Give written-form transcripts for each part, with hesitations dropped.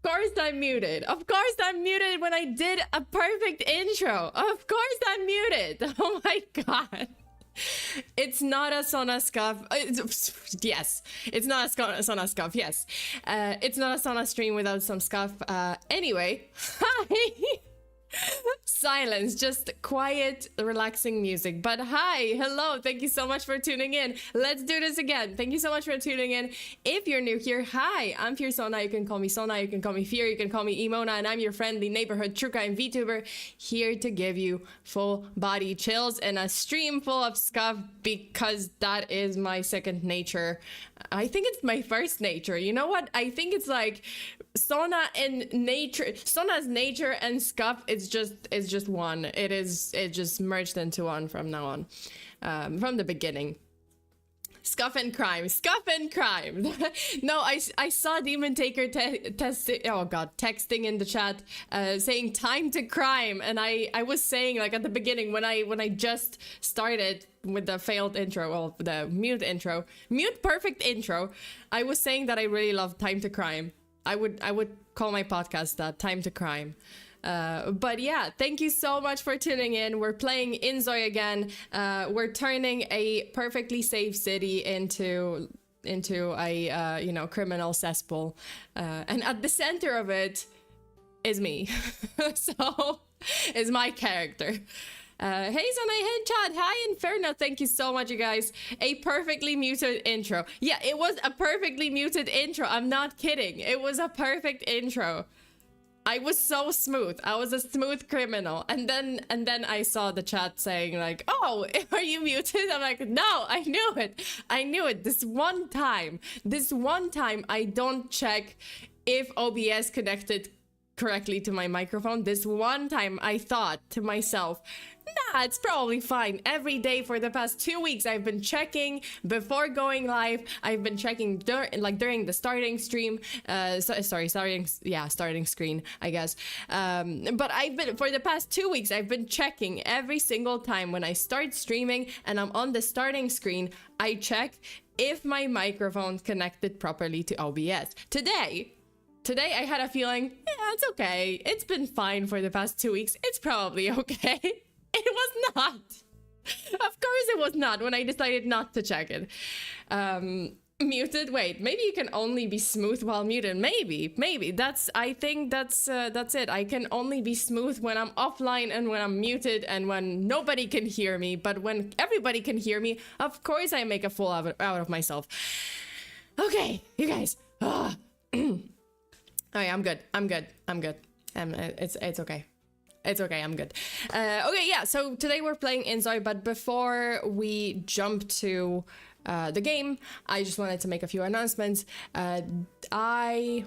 course I'm muted. Of course I'm muted when I did a perfect intro. Of course I'm muted. Oh my god. It's not a Sona scuff. Yes, it's not a Sona scuff. Yes, it's not a Sona stream without some scuff. Anyway, hi. Silence, just quiet, relaxing music. But hi, hello, thank you so much for tuning in. Let's do this again. Thank you so much for tuning in. If you're new here, hi, I'm FEARSONA. You can call me Sona, you can call me Fear, you can call me Emona, and I'm your friendly neighborhood true crime VTuber, here to give you full body chills and a stream full of scuff, because that is my second nature. I think it's my first nature. You know what? I think it's like Sona and nature. Sona's nature and scuff is just one. It just merged into one from now on, from the beginning. Scuff and crime. No, I saw Demon Taker texting in the chat, saying time to crime, and I was saying, like, at the beginning when I just started with the failed intro, well, the mute perfect intro, I was saying that I really love time to crime. I would call my podcast that, Time to Crime. But yeah, thank you so much for tuning in. We're playing Inzoi again. We're turning a perfectly safe city into a criminal cesspool, and at the center of it is me. So is my character. Hey Sona, hey chat, hi Inferno, thank you so much, you guys. A perfectly muted intro. Yeah, it was a perfectly muted intro. I'm not kidding. It was a perfect intro. I was so smooth. I was a smooth criminal. And then I saw the chat saying like, oh, are you muted? I'm like, no, I knew it. I knew it. This one time I don't check if OBS connected correctly to my microphone. This one time I thought to myself, nah, it's probably fine. Every day for the past 2 weeks I've been checking before going live. I've been checking during the starting stream, starting screen, I guess. But I've been, for the past 2 weeks, I've been checking every single time when I start streaming and I'm on the starting screen, I check if my microphone's connected properly to OBS. Today I had a feeling, yeah, it's okay. It's been fine for the past 2 weeks. It's probably okay. It was not. Of course it was not when I decided not to check it. Muted, wait, maybe you can only be smooth while muted. Maybe. I think that's it. I can only be smooth when I'm offline and when I'm muted and when nobody can hear me. But when everybody can hear me, of course I make a fool out of myself. Okay, you guys. Oh yeah, I'm good. It's okay. It's okay, I'm good. Okay, yeah, so today we're playing Inzoi, but before we jump to the game, I just wanted to make a few announcements. What were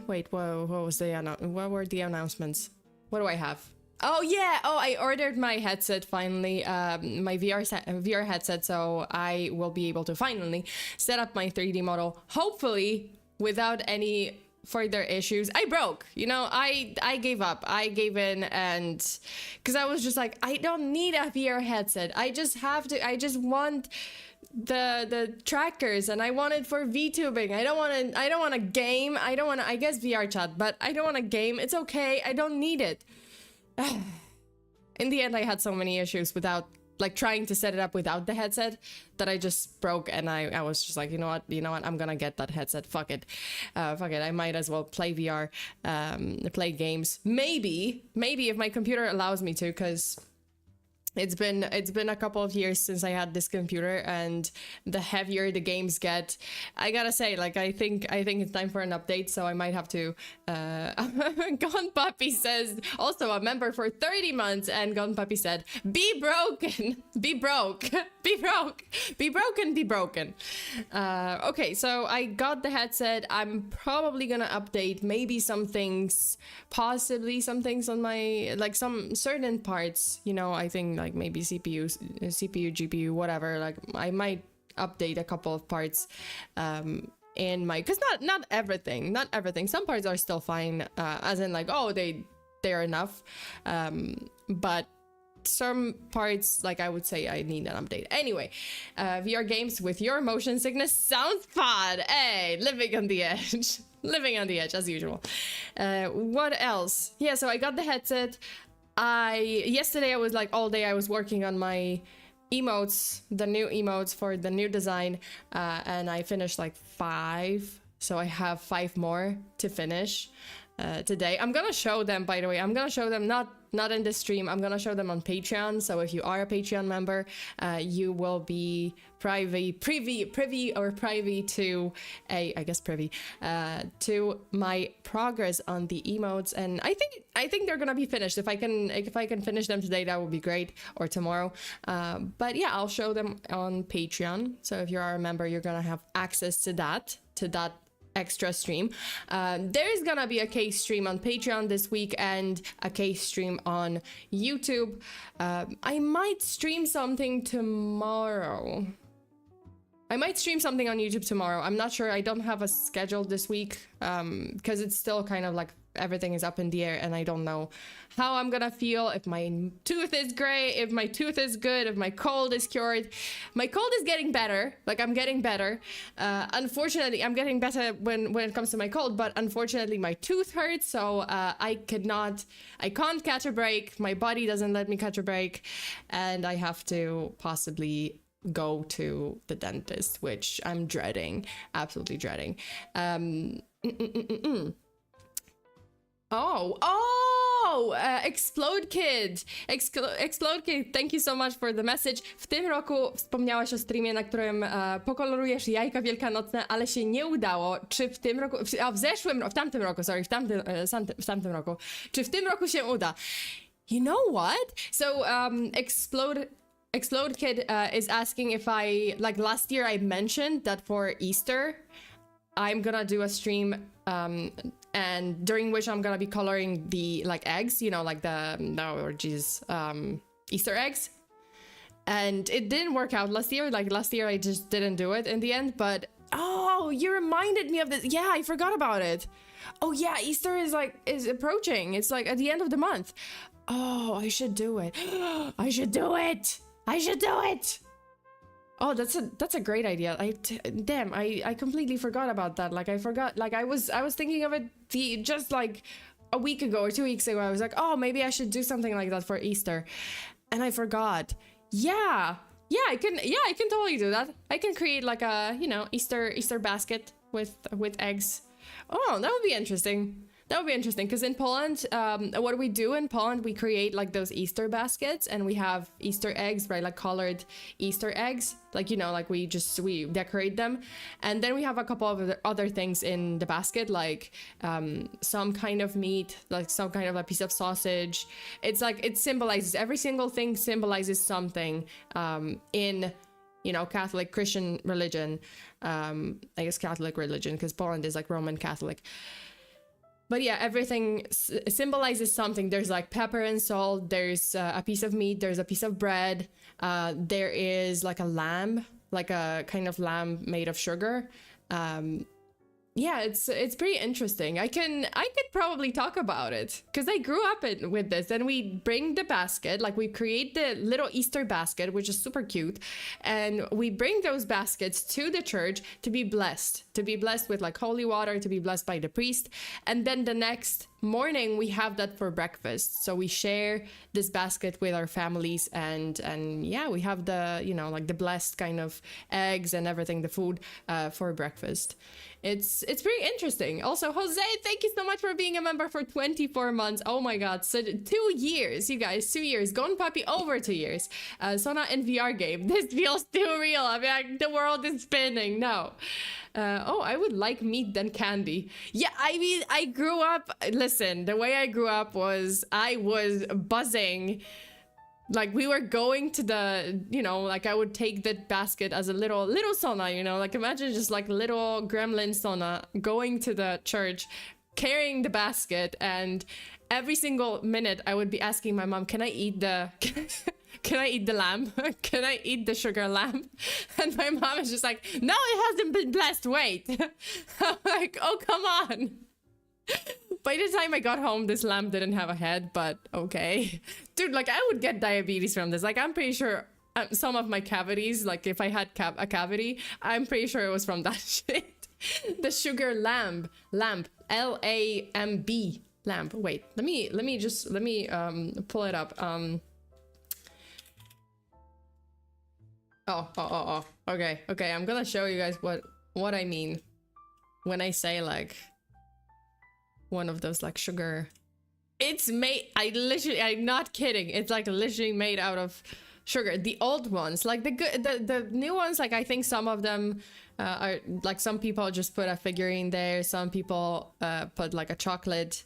the announcements? What do I have? Oh yeah, I ordered my headset finally, my VR headset, so I will be able to finally set up my 3D model, hopefully without any further issues. I broke, I gave up, I gave in, and because I was just like, I don't need a VR headset, I just want the trackers, and I want it for VTubing. I don't want to game, I guess VR chat, but I don't want to game. It's okay, I don't need it. In the end, I had so many issues without, like, trying to set it up without the headset that I just broke, and I was just like, you know what, I'm gonna get that headset. Fuck it, I might as well play VR, play games. Maybe if my computer allows me to, because it's been a couple of years since I had this computer, and the heavier the games get, I gotta say, like, I think it's time for an update, so I might have to. Gone Puppy says, also a member for 30 months, and Gone Puppy said, be broken, be broke, be broke, be broken, be broken. Okay, so I got the headset. I'm probably gonna update maybe some things, possibly some things on my, like, some certain parts, I think, like maybe CPU, GPU, whatever. Like, I might update a couple of parts in my, because not everything. Some parts are still fine, as in, like, oh, they're enough, but some parts, like I would say I need an update. Anyway, VR games with your motion sickness sounds fun. Hey, living on the edge. Living on the edge as usual. What else? Yeah, so I got the headset. Yesterday I was like all day I was working on my emotes, the new emotes for the new design, and I finished like 5, so I have 5 more to finish today. I'm gonna show them, by the way. I'm gonna show them not in the stream. I'm gonna show them on Patreon. So if you are a Patreon member, you will be privy to to my progress on the emotes. And I think they're gonna be finished. If I can finish them today, that would be great, or tomorrow. But yeah, I'll show them on Patreon. So if you are a member, you're gonna have access to that extra stream. There's gonna be a case stream on Patreon this week and a case stream on YouTube. I might stream something tomorrow. I might stream something on YouTube tomorrow. I'm not sure. I don't have a schedule this week because it's still kind of like everything is up in the air and I don't know how I'm gonna feel, if my tooth is great, if my tooth is good, if my cold is cured. My cold is getting better, like I'm getting better. Unfortunately, I'm getting better when it comes to my cold, but unfortunately my tooth hurts, so I can't catch a break. My body doesn't let me catch a break, and I have to possibly go to the dentist, which I'm dreading, absolutely dreading. Explode Kid, thank you so much for the message. W tym roku wspomniałaś o streamie, na którym pokolorujesz jajka wielkanocne, ale się nie udało. Czy w tym roku, w tamtym roku, czy w tym roku się uda? You know what? So, Explode Kid is asking if last year I mentioned that for Easter, I'm gonna do a stream, and during which I'm gonna be coloring the eggs, you know, like Easter eggs. And it didn't work out last year. Last year I just didn't do it in the end, but you reminded me of this. Yeah, I forgot about it. Oh yeah, Easter is approaching. It's like at the end of the month. Oh, I should do it. I should do it. Oh, that's a great idea. I completely forgot about that. I was thinking of it just like a week ago or 2 weeks ago. I was like, oh, maybe I should do something like that for Easter, and I forgot. Yeah, I can totally do that. I can create like a, you know, Easter basket with eggs. Oh, that would be interesting. That would be interesting, because in Poland, what we do in Poland, we create like those Easter baskets, and we have Easter eggs, right? Like colored Easter eggs, like, you know, like we decorate them. And then we have a couple of other things in the basket, like some kind of meat, like some kind of a piece of sausage. It's like, it symbolizes, every single thing symbolizes something in, you know, Catholic, Christian religion, I guess Catholic religion, because Poland is like Roman Catholic. But yeah, everything symbolizes something. There's like pepper and salt, there's a piece of meat, there's a piece of bread, there is like a lamb, like a kind of lamb made of sugar. Yeah, it's pretty interesting. I could probably talk about it, because I grew up with this. And we bring the basket, like we create the little Easter basket, which is super cute, and we bring those baskets to the church to be blessed with like holy water, to be blessed by the priest. And then the next morning we have that for breakfast. So we share this basket with our families, and yeah, we have the, you know, like the blessed kind of eggs and everything, the food for breakfast. It's pretty interesting. Also, Jose, thank you so much for being a member for 24 months. Oh my god, so 2 years, you guys, 2 years. Gone Puppy, over 2 years. Sona and VR game. This feels too real. I mean, like, the world is spinning. No. I would like meat than candy. Yeah, I mean, I grew up, listen, the way I grew up was, I was buzzing. Like, we were going to the, you know, like I would take the basket as a little Sona, you know, like imagine just like little gremlin Sona going to the church, carrying the basket, and every single minute I would be asking my mom, can I eat the lamb? Can I eat the sugar lamb? And my mom is just like, no, it hasn't been blessed, wait. I'm like, oh, come on. By the time I got home, this lamb didn't have a head, but okay. Dude, like, I would get diabetes from this. Like, I'm pretty sure some of my cavities, like, if I had a cavity, I'm pretty sure it was from that shit. The sugar lamb. L-A-M-B. Lamb. Wait, let me pull it up. Oh. Okay, I'm gonna show you guys what I mean when I say, like, one of those, like, sugar. It's made, I'm not kidding, it's like literally made out of sugar. The old ones, like the new ones, like, I think some of them are, like, some people just put a figurine there, some people put like a chocolate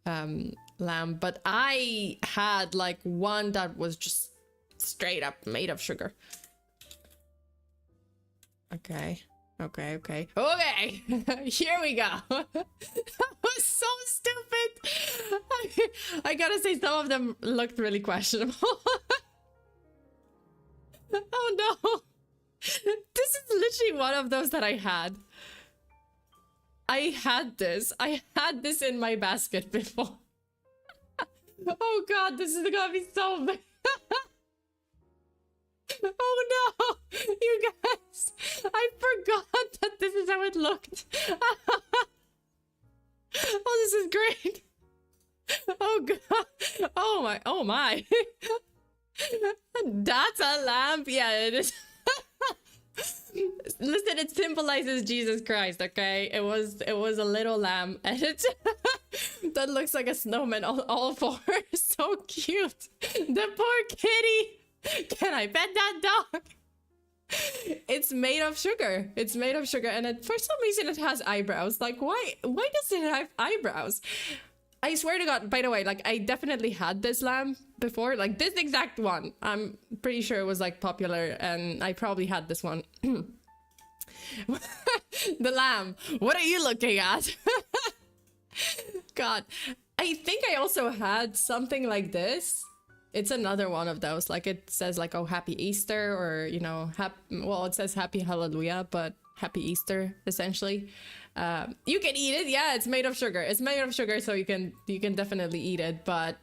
lamb, but I had like one that was just straight up made of sugar. Okay. Here we go. That was so stupid. I gotta say, some of them looked really questionable. Oh no. This is literally one of those that I had. I had this in my basket before. Oh god, this is gonna be so bad. Oh no, you guys, I forgot that this is how it looked. Oh, this is great. Oh god, oh my. That's a lamp. Yeah, it is. Listen, it symbolizes Jesus Christ, okay? It was a little lamb, and it that looks like a snowman all four. So cute. The poor kitty. Can I pet that dog? It's made of sugar. It's made of sugar, and for some reason it has eyebrows. Like, why does it have eyebrows? I swear to god, by the way, like, I definitely had this lamb before, like this exact one. I'm pretty sure it was like popular, and I probably had this one. The lamb, what are you looking at? God, I think I also had something like this. It's another one of those, like, it says like, oh, happy Easter, or, you know, well, it says happy hallelujah, but happy Easter, essentially. You can eat it. Yeah, it's made of sugar. It's made of sugar, so you can definitely eat it. But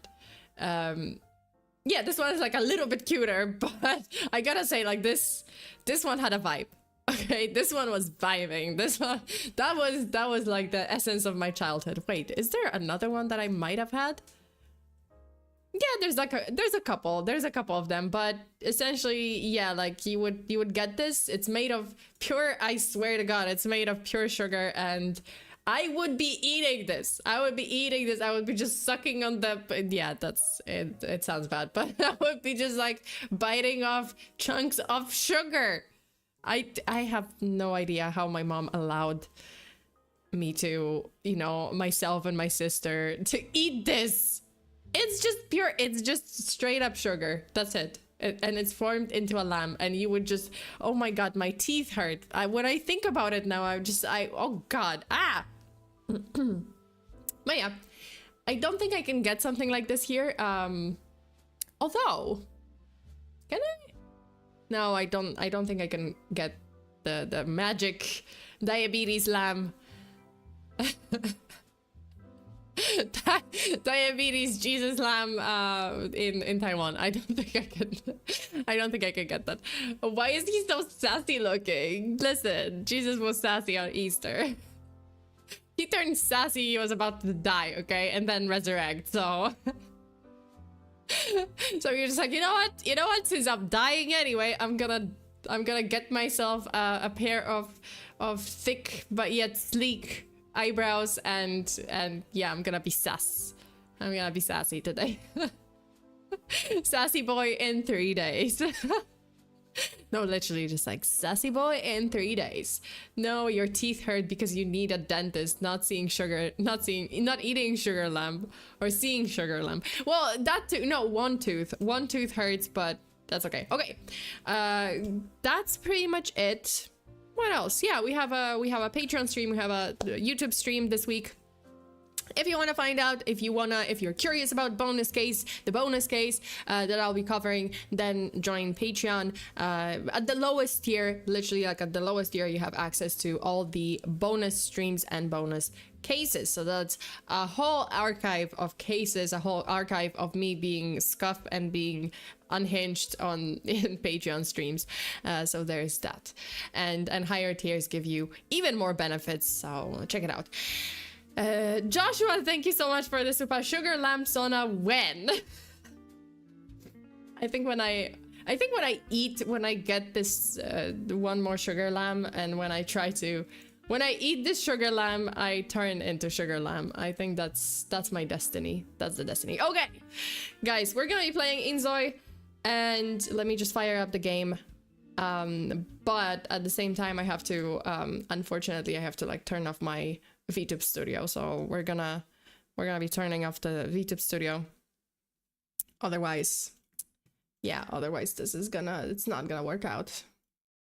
yeah, this one is like a little bit cuter, but I gotta say, like, this one had a vibe. Okay, this one was vibing. This one, that was like the essence of my childhood. Wait, is there another one that I might have had? Yeah, there's a couple of them, but essentially, yeah, like, you would get this. It's made of pure, I swear to god, it's made of pure sugar, and I would be eating this. I would be just sucking on the, yeah, that's it. It sounds bad, but I would be just like biting off chunks of sugar. I have no idea how my mom allowed me to, you know, myself and my sister to eat this. It's just pure, it's just straight up sugar. That's it. And it's formed into a lamb, and you would just, oh my god, my teeth hurt. When I think about it now, oh god, ah. But yeah, I don't think I can get something like this here. Although, can I? No, I don't think I can get the magic diabetes lamb. Diabetes Jesus lamb in Taiwan. I don't think I can get that. Why is he so sassy looking? Listen, Jesus was sassy on Easter. He turned sassy, he was about to die, okay, and then resurrect. So so you're just like, you know what, since I'm dying anyway, I'm gonna get myself a pair of thick but yet sleek eyebrows, and yeah, I'm gonna be sassy today. Sassy boy in 3 days. No, literally just like, sassy boy in 3 days. No, your teeth hurt because you need a dentist, not eating sugar lamb, or seeing sugar lamb. Well, that too. No, one tooth hurts, but that's okay. Okay, that's pretty much it. What else? Yeah, we have a Patreon stream, we have a YouTube stream this week. If you want to find out, if you're curious about the bonus case that I'll be covering, then join Patreon. At the lowest tier, literally like at the lowest tier, you have access to all the bonus streams and bonus cases. So that's a whole archive of cases, a whole archive of me being scuffed and being unhinged in Patreon streams. So there's that. And higher tiers give you even more benefits. So check it out. Joshua, thank you so much for the super sugar lamp Sona. When? I think when I get this one more sugar lamb, and when I eat this sugar lamb, I turn into sugar lamb. I think that's my destiny. That's the destiny. Okay, guys, we're gonna be playing Inzoi, and let me just fire up the game. But at the same time, I have to, unfortunately, I have to like turn off my VTube studio. So we're gonna be turning off the VTube studio. Otherwise, yeah, it's not gonna work out.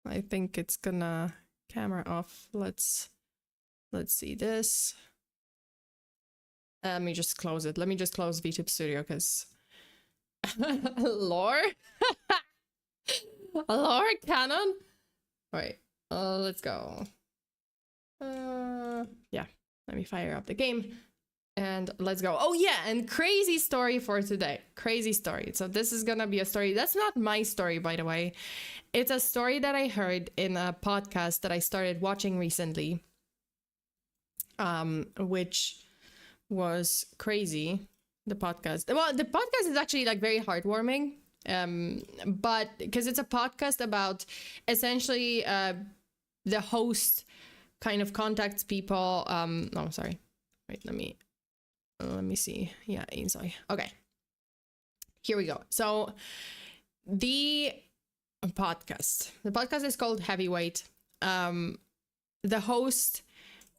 I think it's gonna camera off. Let's see this. Let me just close it. Let me just close VTube studio because lore. Lore canon. All right, let's go. Yeah, let me fire up the game and let's go. Oh yeah, and crazy story for today. Crazy story. So this is gonna be a story that's not my story, by the way. It's a story that I heard in a podcast that I started watching recently, which was crazy. The podcast is actually like very heartwarming, but because it's a podcast about essentially the host kind of contacts people. Oh, sorry. Wait, let me see. Yeah, Inzoi. Okay. Here we go. So the podcast is called Heavyweight. The host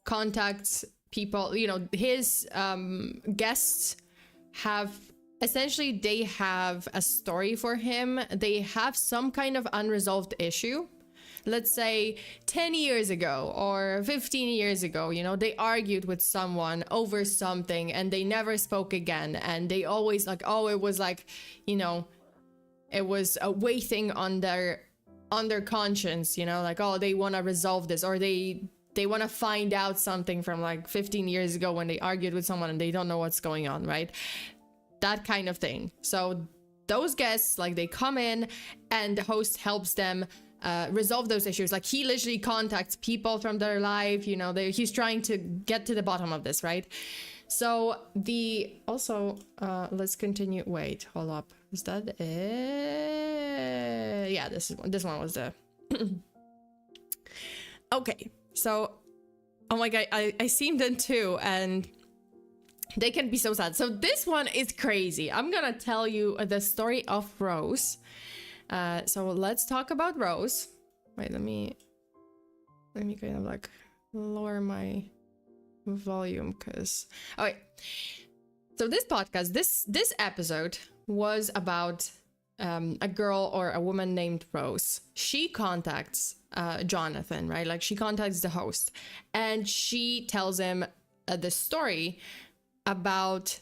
contacts people, you know, his guests they have a story for him. They have some kind of unresolved issue. Let's say 10 years ago or 15 years ago, you know, they argued with someone over something and they never spoke again. And they always like, oh, it was like, you know, it was a weighting on their conscience, you know, like, oh, they want to resolve this, or they want to find out something from like 15 years ago when they argued with someone and they don't know what's going on, right? That kind of thing. So those guests, like, they come in and the host helps them resolve those issues. Like, he literally contacts people from their life, you know, he's trying to get to the bottom of this, right? So let's continue. Wait, hold up. Is that it? Yeah, this one was the okay. So, oh my god, I seen them too, and they can be so sad. So this one is crazy. I'm gonna tell you the story of Rose. So let's talk about Rose. Wait, let me kind of like lower my volume, because okay. So this podcast, this episode was about a girl or a woman named Rose. She contacts Jonathan, right? Like, she contacts the host, and she tells him the story about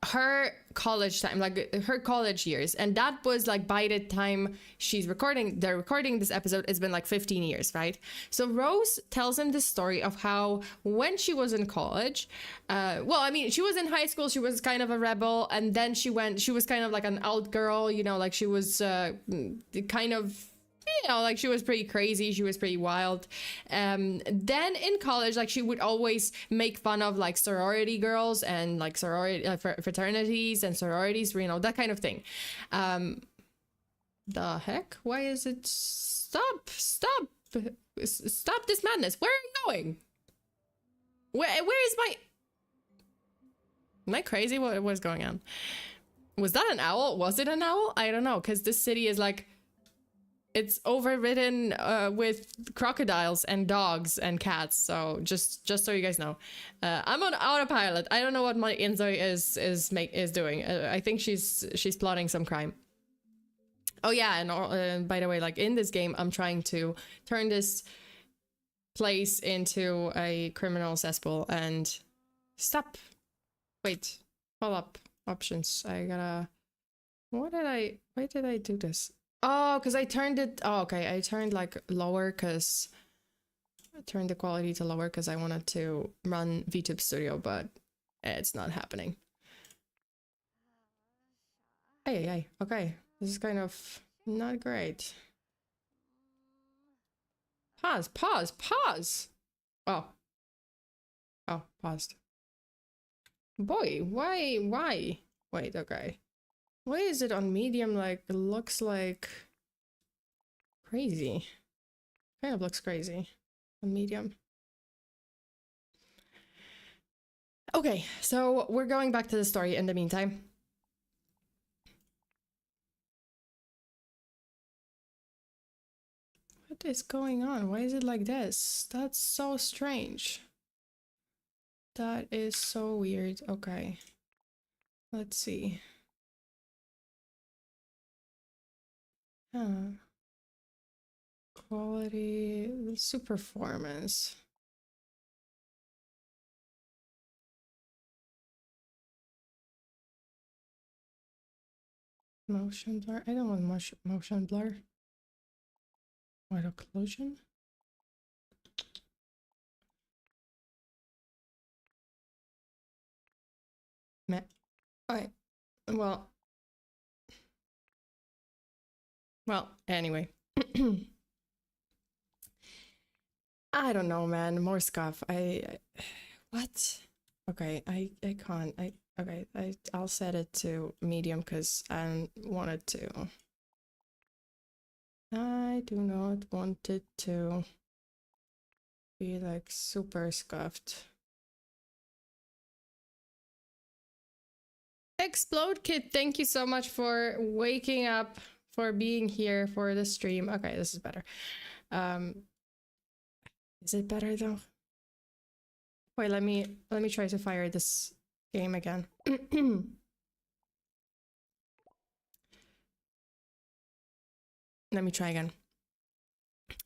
her college time, like her college years. And that was like, by the time they're recording this episode, it's been like 15 years, right? So Rose tells him the story of how when she was in college, she was in high school, she was kind of a rebel, and then she was kind of like an out girl, you know, like she was kind of, you know, like she was pretty crazy, she was pretty wild. Then in college, like, she would always make fun of like sorority girls and like fraternities and sororities, you know, that kind of thing. The heck? Why is it? Stop this madness. Where are you going? Where is my... Am I crazy? What's going on? Was that an owl? Was it an owl? I don't know, because this city is like... It's overridden with crocodiles and dogs and cats. So just so you guys know, I'm on autopilot. I don't know what my Inzoi is doing. I think she's plotting some crime. Oh yeah, and by the way, like, in this game, I'm trying to turn this place into a criminal cesspool, and Stop. Wait. Hold up. Options. I gotta... Why did I do this? Oh, because I turned it... Oh, okay. I turned like lower because... I turned the quality to lower because I wanted to run VTube Studio, but it's not happening. Hey. Okay. This is kind of not great. Pause. Oh. Oh, paused. Boy, why? Wait, okay. Why is it on medium like it looks like crazy? Kind of looks crazy on medium. Okay, so we're going back to the story in the meantime. What is going on? Why is it like this? That's so strange. That is so weird. Okay. Let's see. Huh. Quality, performance. Motion blur. I don't want motion blur. What occlusion? Alright. Well, anyway. I don't know, man. More scuff. What? Okay, I can't. Okay, I'll set it to medium because I want it to. I do not want it to be like super scuffed. Explode Kid, thank you so much for waking up, for being here for the stream. Okay, this is better. Is it better though? Wait, let me try to fire this game again. Let me try again.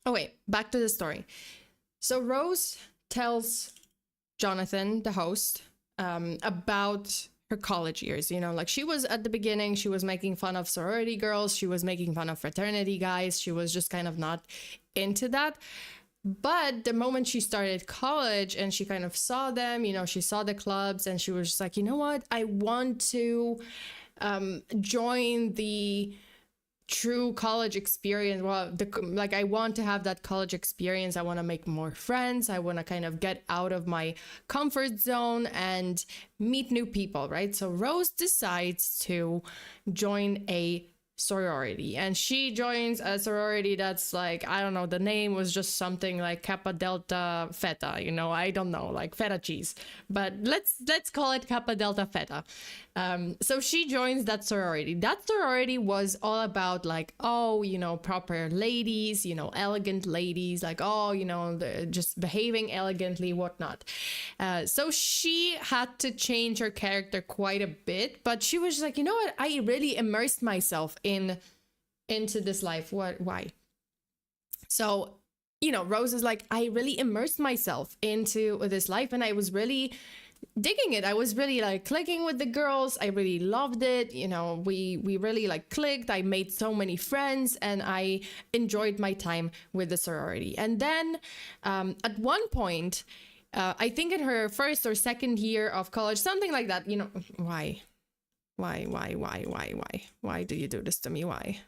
Oh wait, back to the story. So Rose tells Jonathan, the host, about her college years. You know, like she was at the beginning, she was making fun of sorority girls, she was making fun of fraternity guys, she was just kind of not into that. But the moment she started college and she kind of saw them, you know, she saw the clubs and she was just like, you know what, I want to join the true college experience. Well, like I want to have that college experience. I want to make more friends. I want to kind of get out of my comfort zone and meet new people, right? So Rose decides to join a sorority, and she joins a sorority that's like, I don't know, the name was just something like Kappa Delta Feta, you know, I don't know, like feta cheese, but let's call it Kappa Delta Feta. So she joins that sorority. That sorority was all about like, oh, you know, proper ladies, you know, elegant ladies, like, oh, you know, just behaving elegantly, whatnot. So she had to change her character quite a bit, but she was just like, you know what, I really immersed myself into this life. Why? So, you know, Rose is like, I really immersed myself into this life and I was really digging it. I was really like clicking with the girls. I really loved it. You know, we really like clicked. I made so many friends and I enjoyed my time with the sorority. And then at one point, I think in her first or second year of college, something like that, you know, why do you do this to me? Why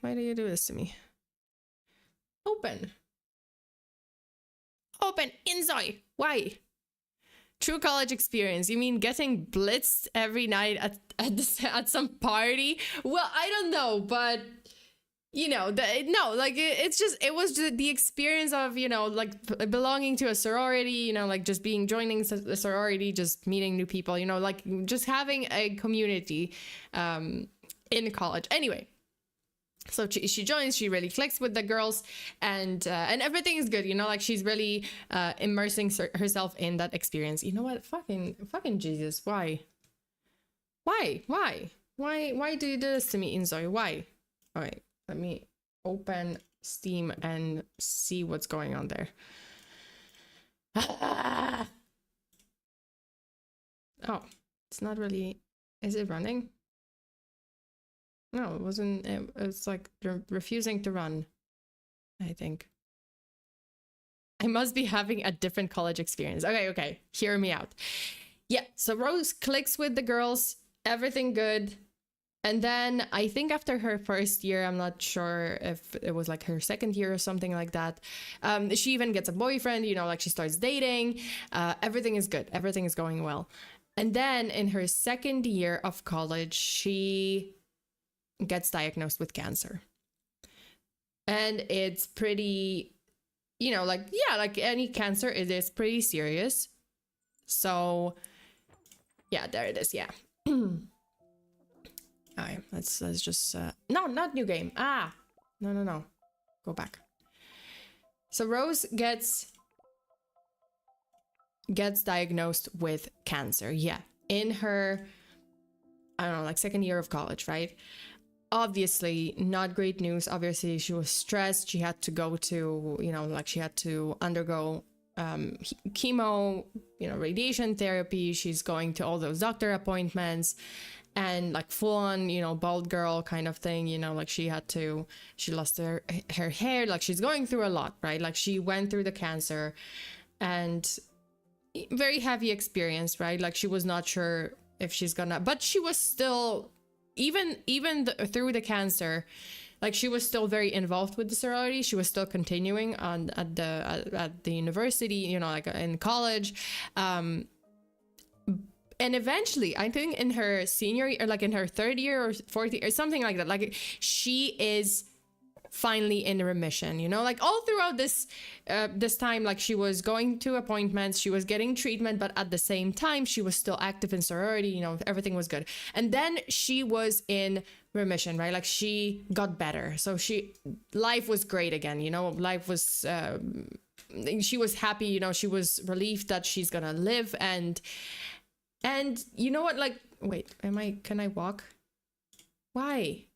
do you do this to me? Open Inzoi. Why? True college experience. You mean getting blitzed every night at some party? Well, I don't know, but you know, it was just the experience of, you know, like belonging to a sorority, you know, like just joining a sorority, just meeting new people, you know, like just having a community in college. Anyway, so she joins, she really clicks with the girls, and everything is good, you know, like she's really immersing herself in that experience. You know what? Fucking Jesus, why do you do this to me, Inzoi? Why? All right, let me open Steam and see what's going on there. Oh, it's not really. Is it running? No, it wasn't. It was like refusing to run, I think. I must be having a different college experience. Okay, hear me out. Yeah, so Rose clicks with the girls, everything good. And then I think after her first year, I'm not sure if it was like her second year or something like that. She even gets a boyfriend, you know, like she starts dating. Everything is good. Everything is going well. And then in her second year of college, she gets diagnosed with cancer. And it's pretty, you know, like, yeah, like any cancer, it is pretty serious. So, yeah, there it is. Yeah. All right, let's just no, not new game. No, go back. So Rose gets diagnosed with cancer. Yeah, in her, I don't know, like second year of college, right? Obviously not great news. Obviously she was stressed. She had to go to, you know, like she had to undergo chemo, you know, radiation therapy. She's going to all those doctor appointments. And like full on, you know, bald girl kind of thing, you know, like she lost her hair, like she's going through a lot, right? Like she went through the cancer and very heavy experience, right? Like she was not sure if she's gonna, but she was still, even through the cancer, like she was still very involved with the sorority. She was still continuing on at the university, you know, like in college. And eventually, I think in her senior year, or like in her third year or fourth year, or something like that, like she is finally in remission, you know, like all throughout this time, like she was going to appointments, she was getting treatment, but at the same time, she was still active in sorority, you know, everything was good. And then she was in remission, right? Like she got better. So life was great again, you know, life was, she was happy, you know, she was relieved that she's gonna live. And you know what, like, wait, can I walk? Why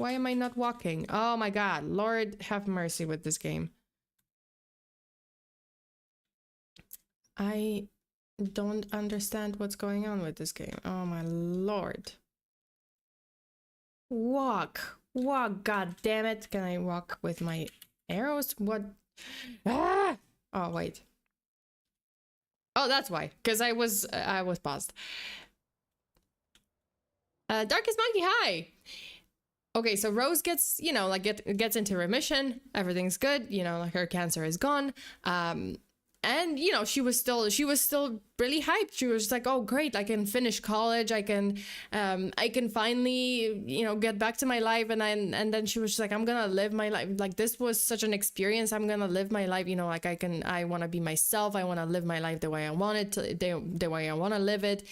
am I not walking? Oh my God, Lord have mercy with this game. I don't understand what's going on with this game. Oh my Lord. Walk, God damn it. Can I walk with my arrows? What? Ah! Oh, wait. Oh, that's why, because I was paused. Darkest Monkey, hi! Okay, so Rose gets, you know, like gets into remission, everything's good, you know, like her cancer is gone. And you know, she was still really hyped. She was just like, oh great, I can finish college, I can finally, you know, get back to my life. And then she was just like, I'm gonna live my life. Like this was such an experience. I'm gonna live my life, you know, like I wanna be myself, I wanna live my life the way I want it to, the way I wanna live it.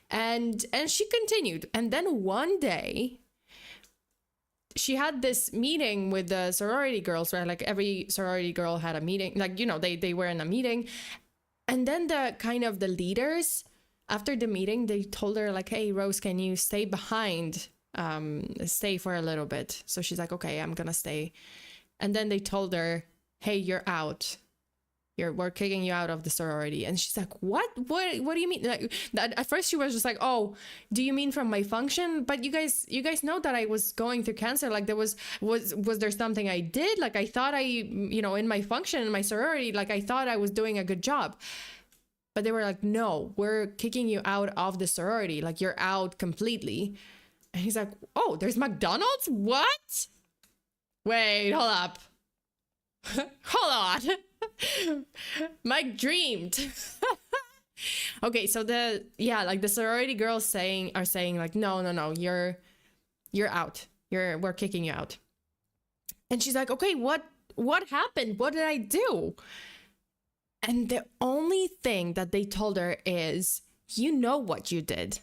And she continued. And then one day she had this meeting with the sorority girls, right? Like every sorority girl had a meeting, like, you know, they were in a meeting. And then the leaders, after the meeting, they told her like, hey, Rose, can you stay behind, stay for a little bit? So she's like, okay, I'm gonna stay. And then they told her, hey, you're out. We're kicking you out of the sorority. And she's like, what do you mean? Like, at first she was just like, oh, do you mean from my function? But you guys know that I was going through cancer. Like there was there something I did? Like I thought you know, in my function, in my sorority, like I thought I was doing a good job. But they were like, no, we're kicking you out of the sorority. Like you're out completely. And he's like, oh, there's McDonald's? What? Wait, hold up. Hold on. Mike dreamed. Okay, so the sorority girls are saying like, no, you're out. We're kicking you out. And she's like, okay, what happened? What did I do? And the only thing that they told her is, you know what you did.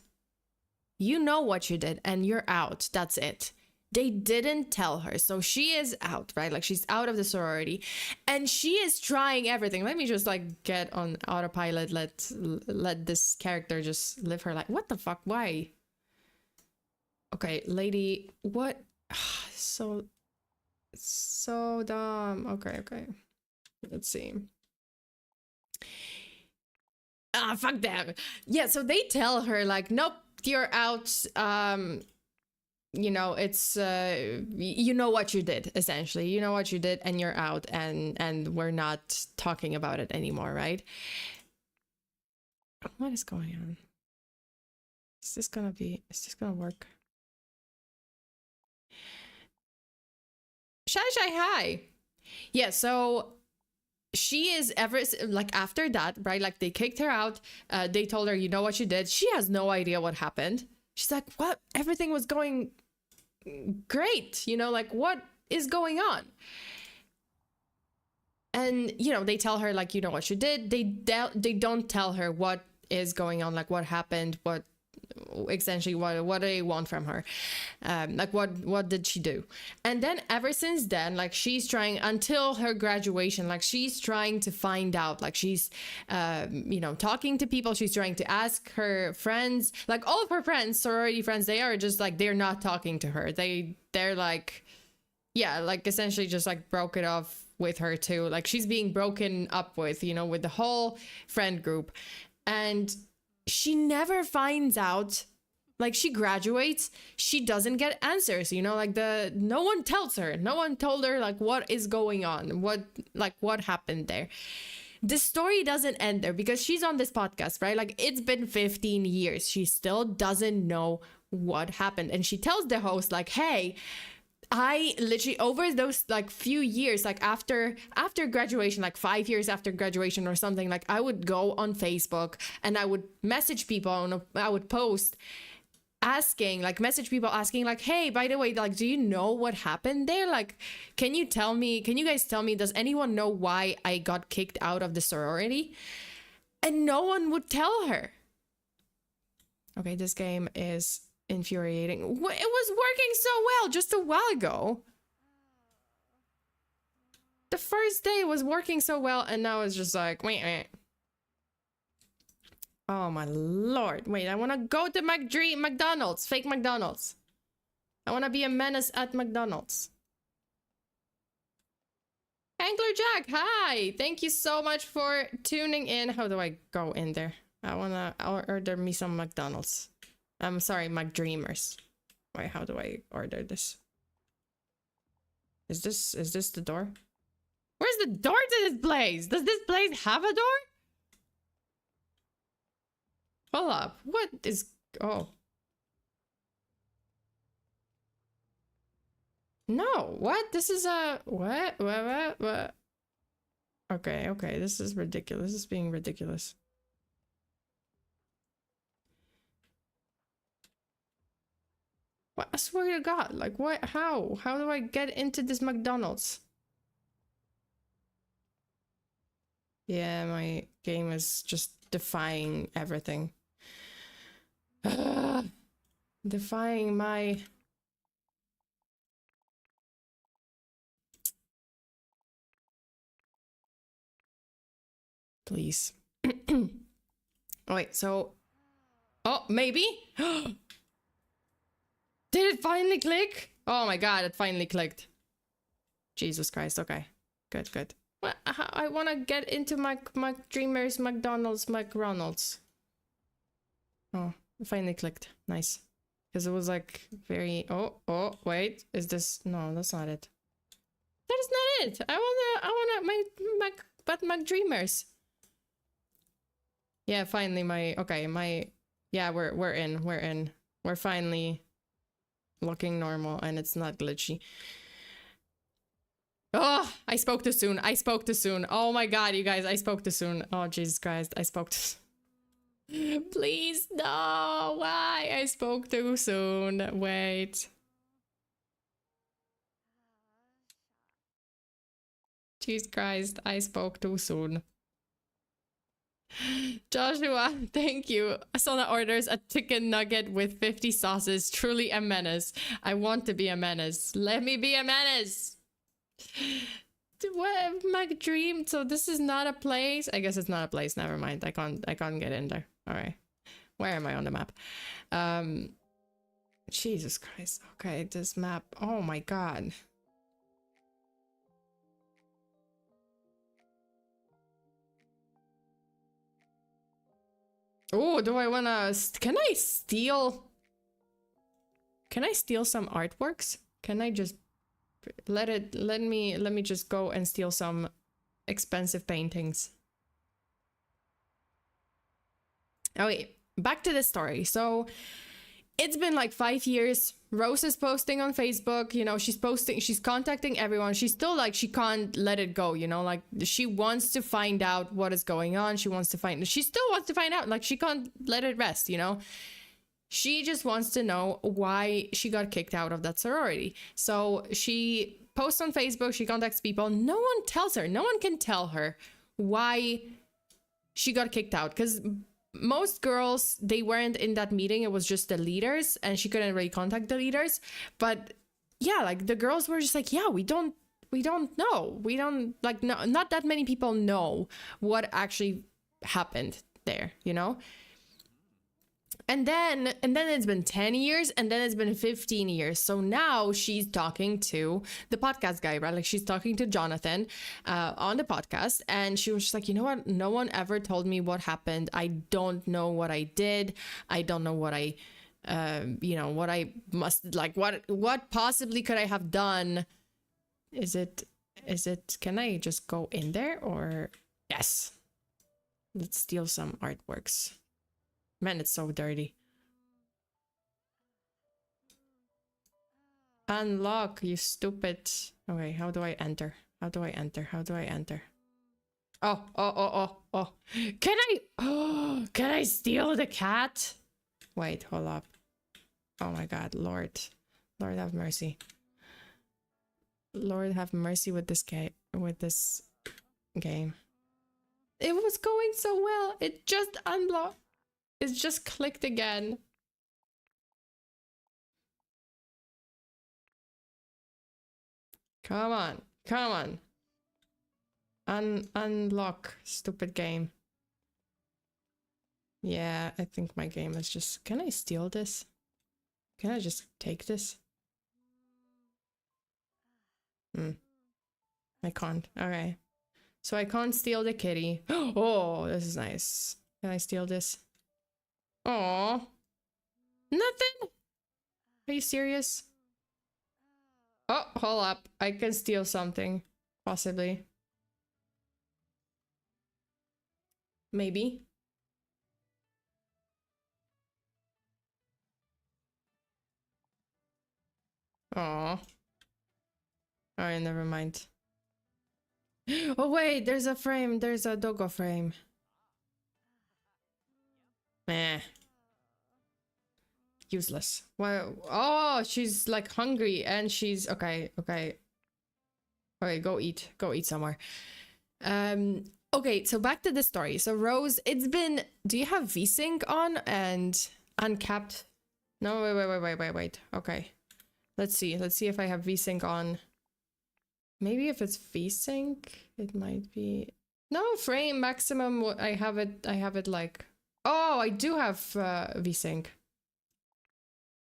You know what you did, and you're out. That's it. They didn't tell her. So she is out, right? Like she's out of the sorority and she is trying everything. Let me just like get on autopilot. Let this character just live her life. What the fuck? Why? Okay, lady, what? So dumb. Okay. Let's see. Ah, fuck them. Yeah, so they tell her like, nope, you're out. You know, it's you know what you did, essentially. You know what you did and you're out, and we're not talking about it anymore, right? What is going on? Is this gonna work? Shy Shy Hi. Yeah, so she is ever like after that, right? Like they kicked her out. They told her, you know what you did. She has no idea what happened. She's like, what? Everything was going great, you know, like what is going on? And you know, they tell her like, you know what you did. They don't tell her what is going on, like what happened, what essentially what do they want from her, like what did she do? And then ever since then, like she's trying until her graduation, like she's trying to find out, like she's you know, talking to people, she's trying to ask her friends, like all of her friends, sorority friends, they are just like, they're not talking to her. They're like, yeah, like essentially just like broke it off with her too. Like she's being broken up with, you know, with the whole friend group. And she never finds out, like she graduates, she doesn't get answers, you know, like no one tells her, no one told her like what is going on, what happened there. The story doesn't end there because she's on this podcast, right? Like it's been 15 years, she still doesn't know what happened. And she tells the host like, hey, I literally over those like few years, like after graduation, like 5 years after graduation or something, like I would go on Facebook and I would message people and I would post asking, like message people asking like, hey, by the way, like, do you know what happened there? Like, can you guys tell me, does anyone know why I got kicked out of the sorority? And no one would tell her. Okay, this game is infuriating. It was working so well just a while ago. The first day was working so well, and now it's just like, wait. Oh my lord. Wait, I want to go to McDonald's. Fake McDonald's. I want to be a menace at McDonald's. Angler Jack, hi! Thank you so much for tuning in. How do I go in there? I want to order me some McDonald's. I'm sorry, McDreamers. Wait, how do I order this? Is this the door? Where's the door to this place? Does this place have a door? Hold up. What is... Oh. No. What? This is a... What? What? Okay. This is ridiculous. This is being ridiculous. What? I swear to God. Like, what? How? How do I get into this McDonald's? Yeah, my game is just defying everything. Defying my... Please. Oh, wait, so... Oh, maybe? Did it finally click? Oh my god, it finally clicked. Jesus Christ, okay. Good. Well, I want to get into my Dreamers, McDonald's, McRonald's. Oh, it finally clicked. Nice. Because it was like very... Oh, wait. Is this... No, that's not it. That is not it. I want my Dreamers. Yeah, finally my... Okay, my... Yeah, we're in. We're finally looking normal and it's not glitchy. Oh, I spoke too soon. Oh my god, you guys, I spoke too soon. Oh, Jesus Christ, I spoke too soon. Please, no, why? I spoke too soon. Wait. Jesus Christ, I spoke too soon. Joshua, thank you. Sona orders a chicken nugget with 50 sauces. Truly a menace. I want to be a menace. Let me be a menace. What my dream? So this is not a place. I guess it's not a place. Never mind. I can't get in there. All right. Where am I on the map? Jesus Christ. Okay, this map. Oh my god. Oh, do I wanna... Can I steal... Can I steal some artworks? Can I just... Let me just go and steal some expensive paintings. Okay, back to the story. So it's been like 5 years. Rose is posting on Facebook, you know, she's contacting everyone. She's still like, she can't let it go, you know, like she wants to find out what is going on. She still wants to find out, like she can't let it rest, you know. She just wants to know why she got kicked out of that sorority. So she posts on Facebook, she contacts people. No one tells her, no one can tell her why she got kicked out, because most girls, they weren't in that meeting. It was just the leaders, and she couldn't really contact the leaders. But yeah, like the girls were just like, yeah, we don't know. We don't, like, no, not that many people know what actually happened there, you know? And then it's been 10 years, and then it's been 15 years. So now she's talking to the podcast guy, right? Like she's talking to Jonathan on the podcast, and she was just like, you know what? No one ever told me what happened. I don't know what I did. I don't know what I, you know, what I must, like, what possibly could I have done? Is it, can I just go in there or? Yes. Let's steal some artworks. Man, it's so dirty. Unlock, you stupid. Okay, how do I enter? How do I enter? How do I enter? Oh. Can I? Oh, can I steal the cat? Wait, hold up. Oh my God, Lord. Lord have mercy. Lord have mercy with this game. It was going so well. It just unlocked. It's just clicked again. Come on, come on. Unlock, stupid game. Yeah, I think my game is just... Can I steal this? Can I just take this? I can't. Okay. So I can't steal the kitty. Oh, this is nice. Can I steal this? Oh, nothing. Are you serious? Oh, hold up. I can steal something. Possibly. Maybe. Oh. Alright, never mind. Oh wait, there's a frame. There's a doggo frame. Meh. Useless. Well, oh, she's like hungry and she's okay. Okay, go eat somewhere. Okay, so back to the story. So Rose, it's been, do you have VSync on and uncapped? No, wait. Okay, let's see if I have VSync on. Maybe if it's VSync, it might be, no, frame maximum. I have it like, oh, I do have VSync.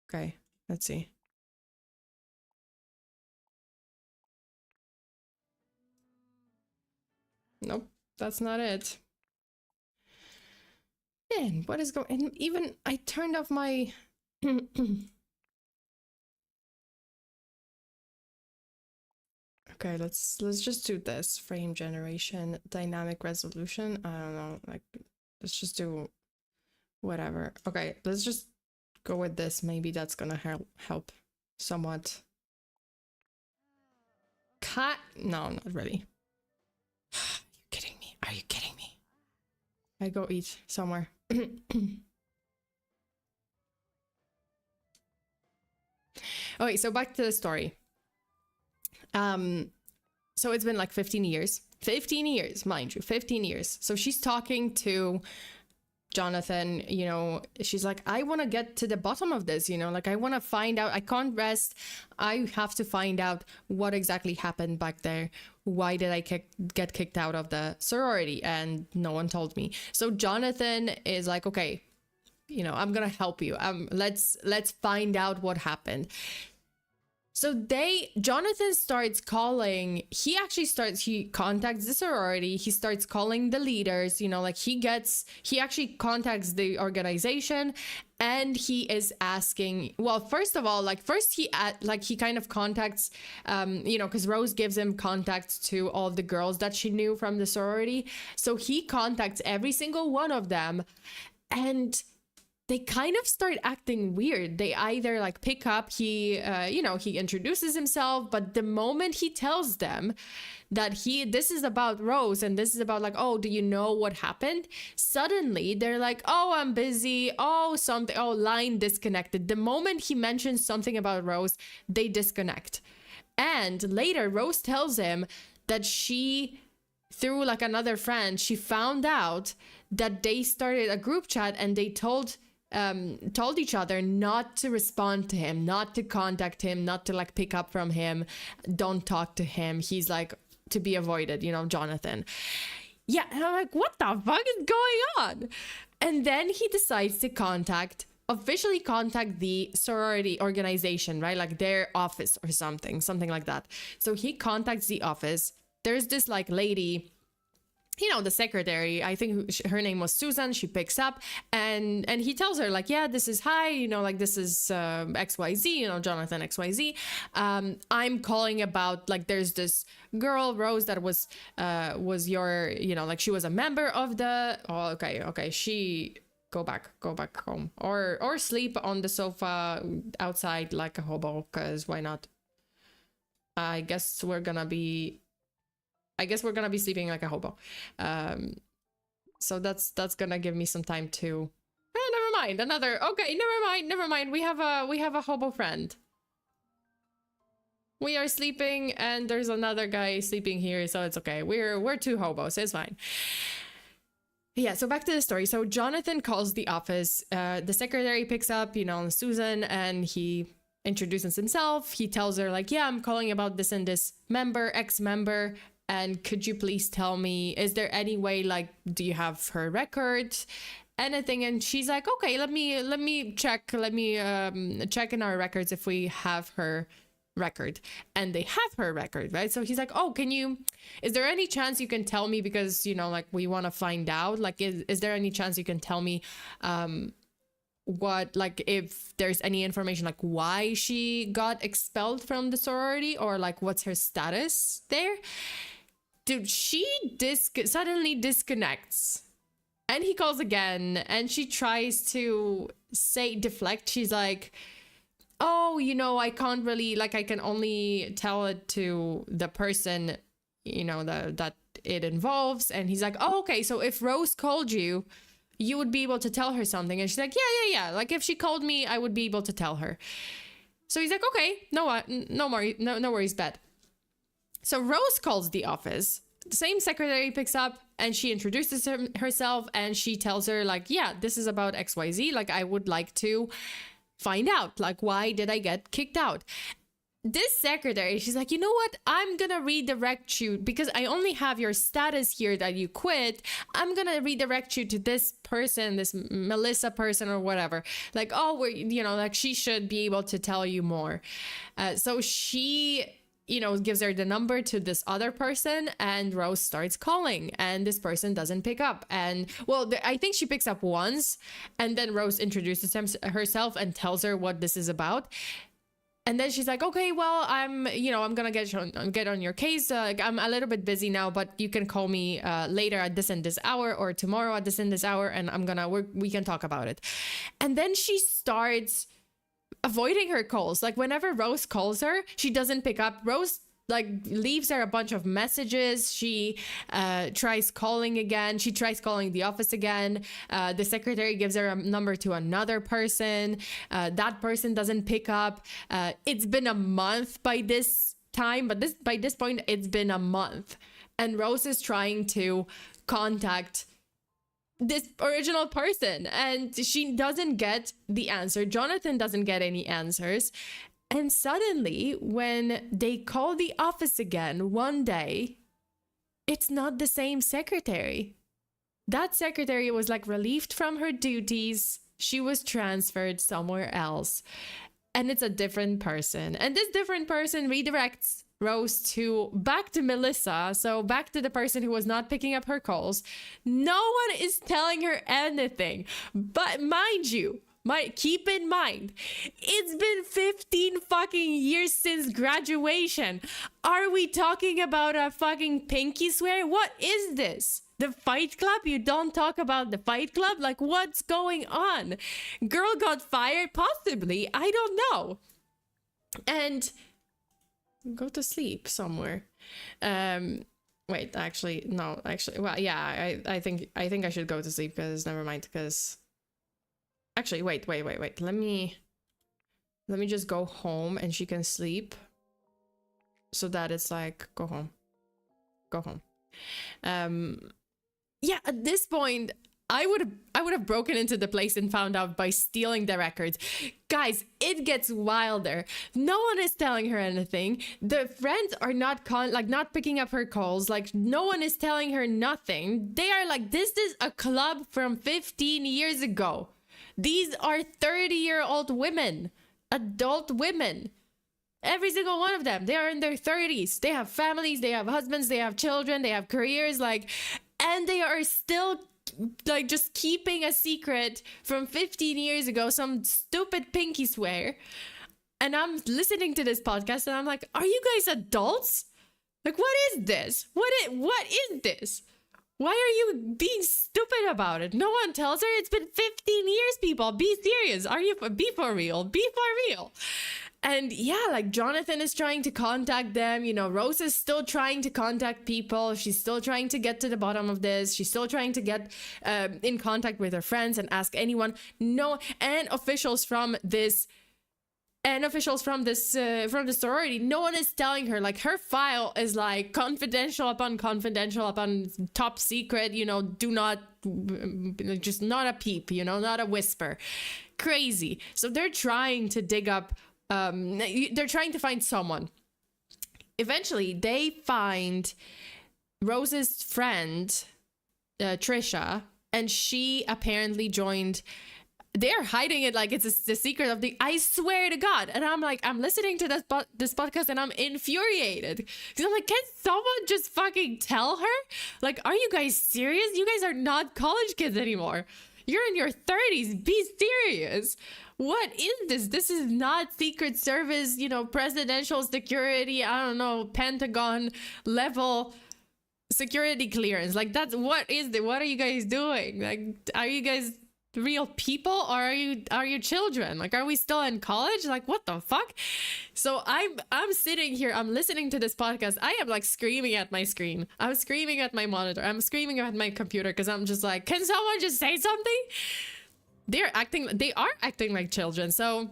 Okay, let's see. Nope, that's not it. Man, what is going? And even I turned off my. Okay, let's just do this frame generation, dynamic resolution. I don't know, like let's just do whatever. Okay, let's just go with this. Maybe that's gonna help somewhat. Cat? No, not really. Are you kidding me? Are you kidding me? I go eat somewhere. Okay, so back to the story. So it's been like 15 years. 15 years, mind you, 15 years. So she's talking to Jonathan, you know, she's like, I want to get to the bottom of this, you know, like I want to find out. I can't rest. I have to find out what exactly happened back there. Why did I get kicked out of the sorority? And no one told me. So Jonathan is like, okay, you know, I'm gonna help you. Let's find out what happened. So Jonathan starts calling, he contacts the sorority, he starts calling the leaders, you know, like he actually contacts the organization, and he is asking, well, first of all, like first he kind of contacts, you know, because Rose gives him contacts to all the girls that she knew from the sorority. So he contacts every single one of them, and they kind of start acting weird. They either like pick up, he introduces himself, but the moment he tells them that this is about Rose and this is about like, oh, do you know what happened? Suddenly they're like, oh, I'm busy. Oh, line disconnected. The moment he mentions something about Rose, they disconnect. And later Rose tells him that she, through like another friend, she found out that they started a group chat and they told each other not to respond to him, not to contact him, not to like pick up from him, don't talk to him. He's like to be avoided, you know, Jonathan. Yeah, and I'm like, what the fuck is going on? And then he decides to officially contact the sorority organization, right? Like their office or something like that. So he contacts the office. There's this like lady, you know, the secretary, I think her name was Susan. She picks up and he tells her like, yeah, this is hi, you know, like this is XYZ, you know, Jonathan XYZ. I'm calling about like there's this girl, Rose, that was your, you know, like she was a member of the, oh, okay. She go back home or sleep on the sofa outside like a hobo, because why not? I guess we're gonna be sleeping like a hobo. So that's gonna give me some time to, never mind, never mind. We have a hobo friend. We are sleeping and there's another guy sleeping here, so it's okay. We're two hobos, it's fine. Yeah, so back to the story. So Jonathan calls the office. The secretary picks up, you know, Susan, and he introduces himself. He tells her like, yeah, I'm calling about this and this ex-member. And could you please tell me, is there any way, like, do you have her records, anything? And she's like, okay, let me check in our records if we have her record. And they have her record, right? So he's like, oh, is there any chance you can tell me, because, you know, like we want to find out, like, is there any chance you can tell me what, like, if there's any information, like why she got expelled from the sorority, or like what's her status there? Dude, she suddenly disconnects, and he calls again, and she tries to deflect. She's like, oh, you know, I can't really, like, I can only tell it to the person, you know, that it involves. And he's like, oh, okay, so if Rose called you, you would be able to tell her something. And she's like, yeah. Like, if she called me, I would be able to tell her. So he's like, okay, no worries, bet. So Rose calls the office. The same secretary picks up, and she introduces herself, and she tells her like, yeah, this is about XYZ. Like, I would like to find out, like, why did I get kicked out? This secretary, she's like, you know what? I'm gonna redirect you, because I only have your status here that you quit. I'm gonna redirect you to this person, this Melissa person or whatever. Like, oh, you know, like she should be able to tell you more. So she, you know, gives her the number to this other person, and Rose starts calling, and this person doesn't pick up. And well, I think she picks up once, and then Rose introduces herself and tells her what this is about. And then she's like, okay, well, I'm gonna get on your case. I'm a little bit busy now, but you can call me later at this and this hour, or tomorrow at this and this hour, and we can talk about it. And then she starts avoiding her calls. Like, whenever Rose calls her, she doesn't pick up. Rose like leaves her a bunch of messages. She tries calling again. She tries calling the office again. The secretary gives her a number to another person. That person doesn't pick up. It's been a month by this time, but by this point, it's been a month. And Rose is trying to contact this original person, and she doesn't get the answer. Jonathan doesn't get any answers. And suddenly, when they call the office again one day, it's not the same secretary. That secretary was like relieved from her duties. She was transferred somewhere else. and it's a different person. And this different person redirects Rose back to Melissa, so back to the person who was not picking up her calls. No one is telling her anything. But mind you, keep in mind, it's been 15 fucking years since graduation. Are we talking about a fucking pinky swear? What is this? The Fight Club? You don't talk about the Fight Club? Like, what's going on? Girl got fired? Possibly. I don't know. And go to sleep somewhere. Wait, actually, no, actually, well, yeah, I think I should go to sleep, because never mind, because actually, wait. Let me just go home and she can sleep, so that it's like, go home. Yeah, at this point, I would have broken into the place and found out by stealing the records. Guys, it gets wilder. No one is telling her anything. The friends are not picking up her calls. Like, no one is telling her nothing. They are like, this is a club from 15 years ago. These are 30-year-old women, adult women. Every single one of them, they are in their 30s. They have families, they have husbands, they have children, they have careers, like, and they are still like just keeping a secret from 15 years ago, some stupid pinky swear. And I'm listening to this podcast and I'm like, are you guys adults? Like, what is this? What is this? Why are you being stupid about it? No one tells her. It's been 15 years, people. Be serious. Be for real. Be for real. And yeah, like, Jonathan is trying to contact them. You know, Rose is still trying to contact people. She's still trying to get to the bottom of this. She's still trying to get in contact with her friends and ask anyone. No, and officials from this. And officials from the sorority, no one is telling her. Like, her file is like confidential upon top secret, you know, do not, just not a peep, you know, not a whisper. Crazy. So they're trying to dig up, they're trying to find someone. Eventually, they find Rose's friend, Trisha, and she apparently joined. They're hiding it like it's the secret of the. I swear to God, and I'm like, I'm listening to this podcast and I'm infuriated because I'm like, can someone just fucking tell her? Like, are you guys serious? You guys are not college kids anymore. You're in your 30s. Be serious. What is this? This is not Secret Service, you know, presidential security. I don't know, Pentagon level security clearance. Like, that's what is it? What are you guys doing? Like, are you guys real people, or are you children? Like, are we still in college? Like, what the fuck? So I'm sitting here, I'm listening to this podcast. I am like screaming at my screen. I'm screaming at my monitor. I'm screaming at my computer because I'm just like, can someone just say something? They are acting like children. So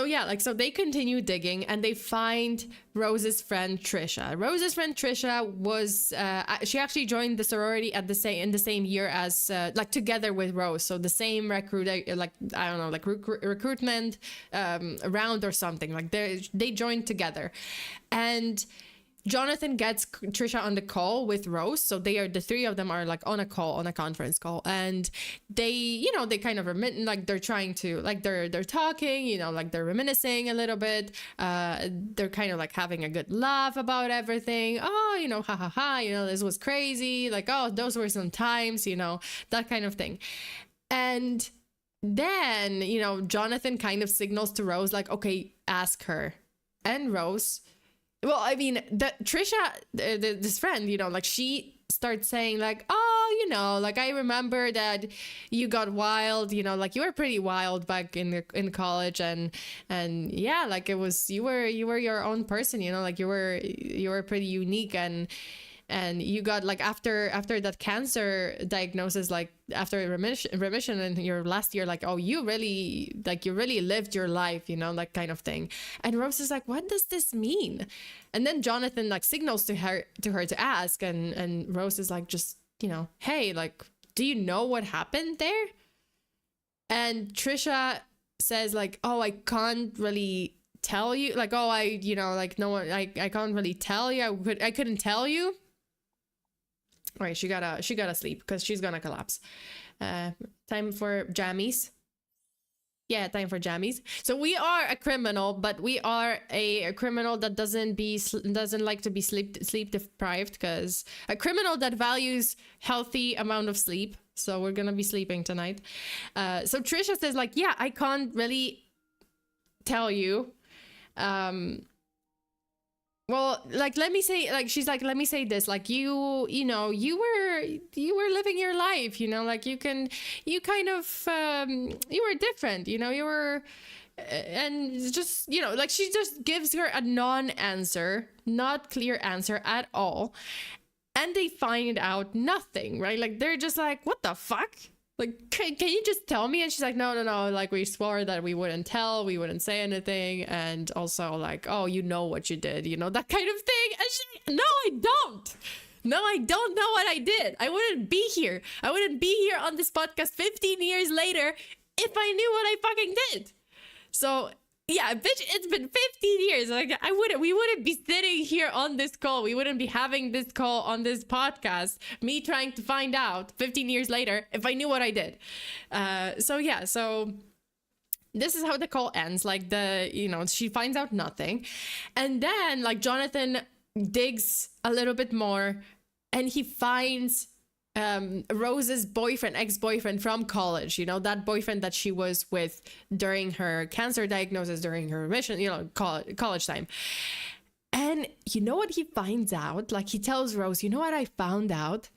yeah, like, so they continue digging and they find Rose's friend Trisha. Rose's friend Trisha was she actually joined the sorority in the same year as like together with Rose. So the same recruitment round or something. Like they joined together, and Jonathan gets Trisha on the call with Rose. So the three of them are like on a conference call, and they kind of like they're trying to, like, they're talking, you know, like they're reminiscing a little bit. They're kind of like having a good laugh about everything. Oh, you know, ha ha ha, you know, this was crazy. Like, oh, those were some times, you know, that kind of thing. And then, you know, Jonathan kind of signals to Rose like, okay, ask her. And Rose, well, I mean, Trisha, this friend, you know, like, she starts saying like, oh, you know, like, I remember that you got wild, you know, like, you were pretty wild back in college, and yeah, like, it was, you were your own person, you know, like, you were pretty unique, and you got, like, after that cancer diagnosis, like, after remission in your last year, like, oh, you really lived your life, you know, that kind of thing. And Rose is like, what does this mean? And then Jonathan, like, signals to her to ask, and Rose is like, just, you know, hey, like, do you know what happened there? And Trisha says like, oh, I can't really tell you, like, oh, I, you know, like, no one, I can't really tell you, I couldn't tell you. All right, she gotta sleep because she's gonna collapse. Time for jammies. Yeah, time for jammies. So we are a criminal, but we are a criminal that doesn't like to be sleep deprived, because a criminal that values healthy amount of sleep. So we're gonna be sleeping tonight. So Trisha says like, yeah, I can't really tell you. Well, like, let me say, like, she's like, let me say this, like, you know, you were living your life, you know, like, you kind of, you were different, you know, you were, and just, you know, like, she just gives her a non-answer, not clear answer at all. And they find out nothing, right? Like, they're just like, what the fuck? Like, can you just tell me? And she's like, no, like, we swore that we wouldn't tell, we wouldn't say anything. And also like, oh, you know what you did, you know, that kind of thing. And she's like, no, I don't. No, I don't know what I did. I wouldn't be here. I wouldn't be here on this podcast 15 years later if I knew what I fucking did. So yeah, bitch, it's been 15 years. Like, we wouldn't be sitting here on this call. We wouldn't be having this call on this podcast. Me trying to find out 15 years later if I knew what I did. So yeah, so this is how the call ends. Like, you know, she finds out nothing. And then like Jonathan digs a little bit more and he finds Rose's boyfriend, ex-boyfriend from college, you know, that boyfriend that she was with during her cancer diagnosis, during her remission, you know, college time. And you know what he finds out? Like, he tells Rose, you know what I found out?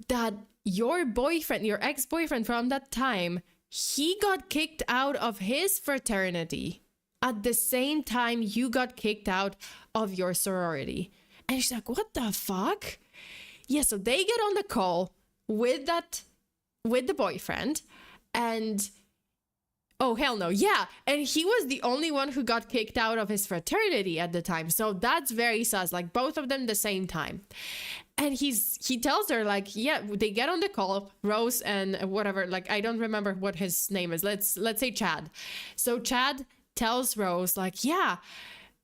That your boyfriend, your ex-boyfriend from that time, he got kicked out of his fraternity at the same time you got kicked out of your sorority. And she's like, what the fuck? Yeah, so they get on the call with the boyfriend, and oh, hell no. Yeah, and he was the only one who got kicked out of his fraternity at the time. So that's very sus, like both of them the same time. And he tells her like, yeah, they get on the call, Rose and whatever, like, I don't remember what his name is. Let's say Chad. So Chad tells Rose like, yeah,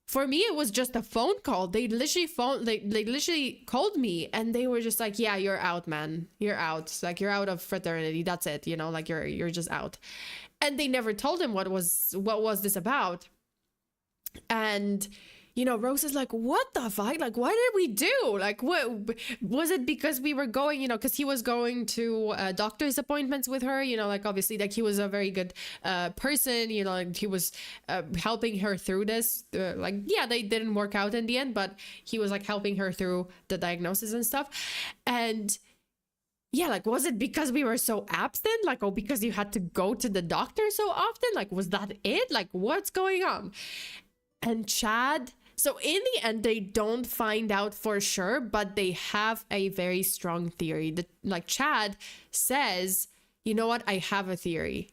for me, it was just a phone call. They literally called me and they were just like, yeah, you're out, man. You're out. Like, you're out of fraternity. That's it. You know, like, you're just out. And they never told him what was this about. And, you know, Rose is like, what the fuck? Like, what did we do? Like, what was it? Because we were going, you know, because he was going to doctor's appointments with her, you know, like, obviously, like, he was a very good person, you know, like, he was helping her through this. Like, yeah, they didn't work out in the end, but he was like helping her through the diagnosis and stuff. And yeah, like, was it because we were so absent? Like, oh, because you had to go to the doctor so often? Like, was that it? Like, what's going on? And Chad, so in the end, they don't find out for sure, but they have a very strong theory. Like, Chad says, you know what? I have a theory.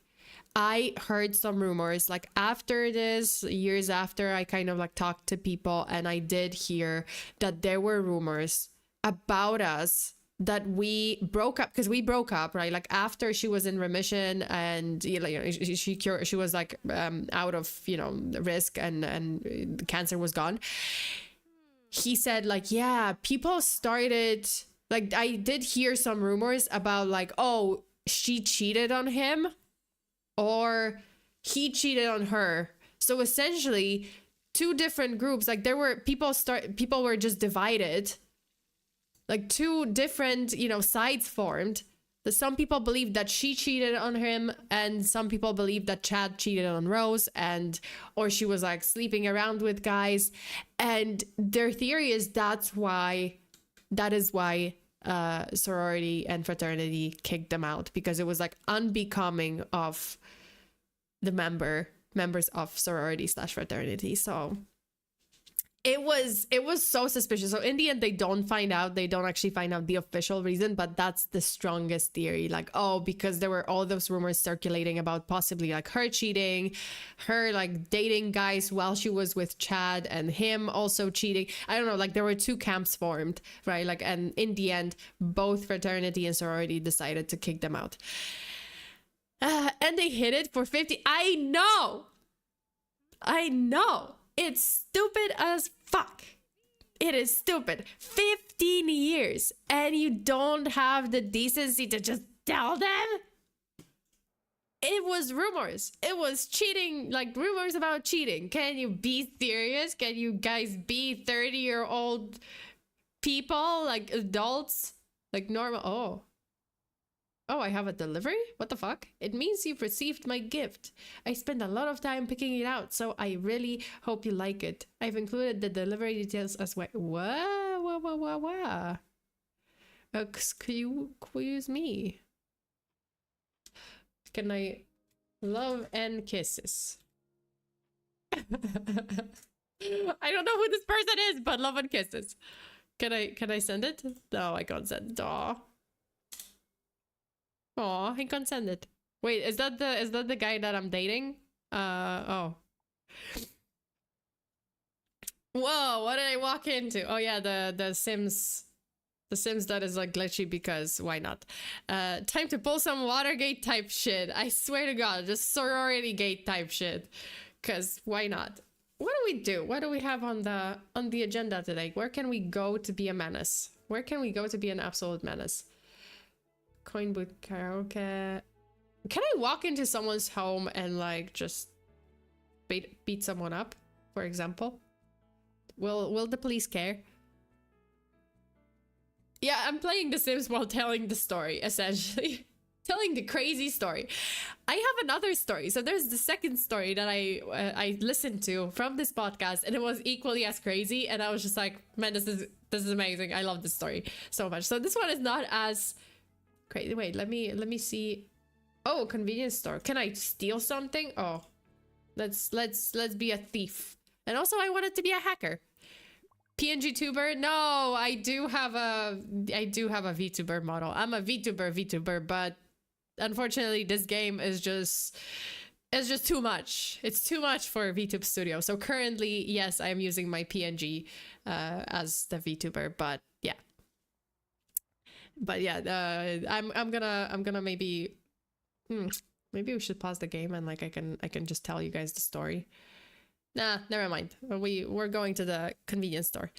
I heard some rumors, like, after this, years after, I kind of like talked to people, and I did hear that there were rumors about us that we broke up, because we broke up, right? Like, after she was in remission and, you know, she was like out of, you know, risk, and cancer was gone. He said like, yeah, people started, like, I did hear some rumors about like, oh, she cheated on him or he cheated on her. So essentially two different groups, like, there were people were just divided. Like, two different, you know, sides formed. Some people believe that she cheated on him, and some people believe that Chad cheated on Rose, or she was like sleeping around with guys. And their theory is that is why sorority and fraternity kicked them out, because it was like unbecoming of the members of sorority / fraternity. So it was so suspicious. So in the end, they don't actually find out the official reason, but that's the strongest theory. Like, oh, because there were all those rumors circulating about possibly like her cheating, her like dating guys while she was with Chad, and him also cheating. I don't know, like, there were two camps formed, right? Like, and in the end, both fraternity and sorority decided to kick them out. And they hid it for 50. I know. It's stupid as fuck. It is stupid. 15 years and you don't have the decency to just tell them? It was rumors. It was cheating, like rumors about cheating. Can you be serious? Can you guys be 30-year-old people, like adults, like normal? Oh, I have a delivery? What the fuck? It means you've received my gift. I spent a lot of time picking it out, so I really hope you like it. I've included the delivery details as well. What? Excuse me. Can I love and kisses? I don't know who this person is, but love and kisses. Can I send it? No, I can't send it. Aw, I can't send it. Wait, is that the guy that I'm dating? Oh. Whoa, what did I walk into? Oh yeah, the Sims. The Sims that is like glitchy because why not? Time to pull some Watergate type shit. I swear to God, just sorority gate type shit. Cause why not? What do we do? What do we have on the agenda today? Where can we go to be a menace? Where can we go to be an absolute menace? Coin boot karaoke. Can I walk into someone's home and like just beat someone up, for example? Will the police care? Yeah, I'm playing The Sims while telling the story, essentially. Telling the crazy story. I have another story. So there's the second story that I listened to from this podcast, and it was equally as crazy. And I was just like, man, this is amazing. I love this story so much. So this one is not as crazy. Wait, let me see. Oh, convenience store. Can I steal something? Oh, let's be a thief. And also, I wanted to be a hacker. PNG tuber? No, I do have a VTuber model. I'm a VTuber, but unfortunately this game is just too much. It's too much for VTube Studio. So currently, yes, I am using my PNG as the VTuber, but yeah. But yeah, I'm gonna maybe maybe we should pause the game and like I can just tell you guys the story. Nah, never mind. We're going to the convenience store.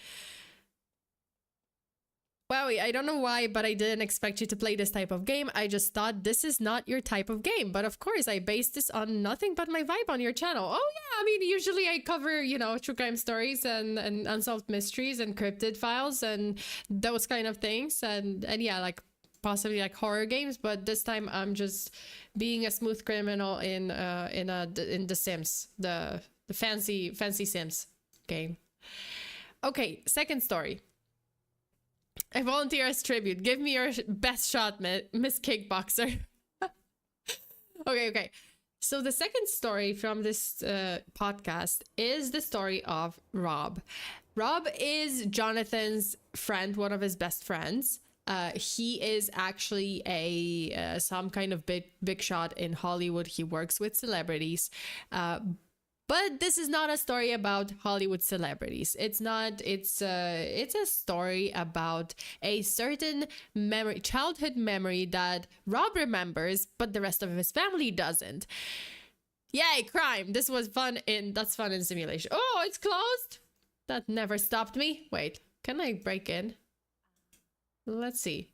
Wowie, I don't know why, but I didn't expect you to play this type of game. I just thought this is not your type of game. But of course, I based this on nothing but my vibe on your channel. Oh yeah, I mean, usually I cover, you know, true crime stories and unsolved mysteries and cryptid files and those kind of things. And yeah, like possibly like horror games. But this time I'm just being a smooth criminal in The Sims, the fancy Sims game. Okay, second story. I volunteer as tribute. Give me your best shot, Miss Kickboxer. Okay. So the second story from this podcast is the story of Rob. Rob is Jonathan's friend, one of his best friends. He is actually a some kind of big shot in Hollywood. He works with celebrities. But this is not a story about Hollywood celebrities. It's not. It's a story about a certain memory, childhood memory that Rob remembers, but the rest of his family doesn't. Yay, crime! That's fun in simulation. Oh, it's closed. That never stopped me. Wait, can I break in? Let's see.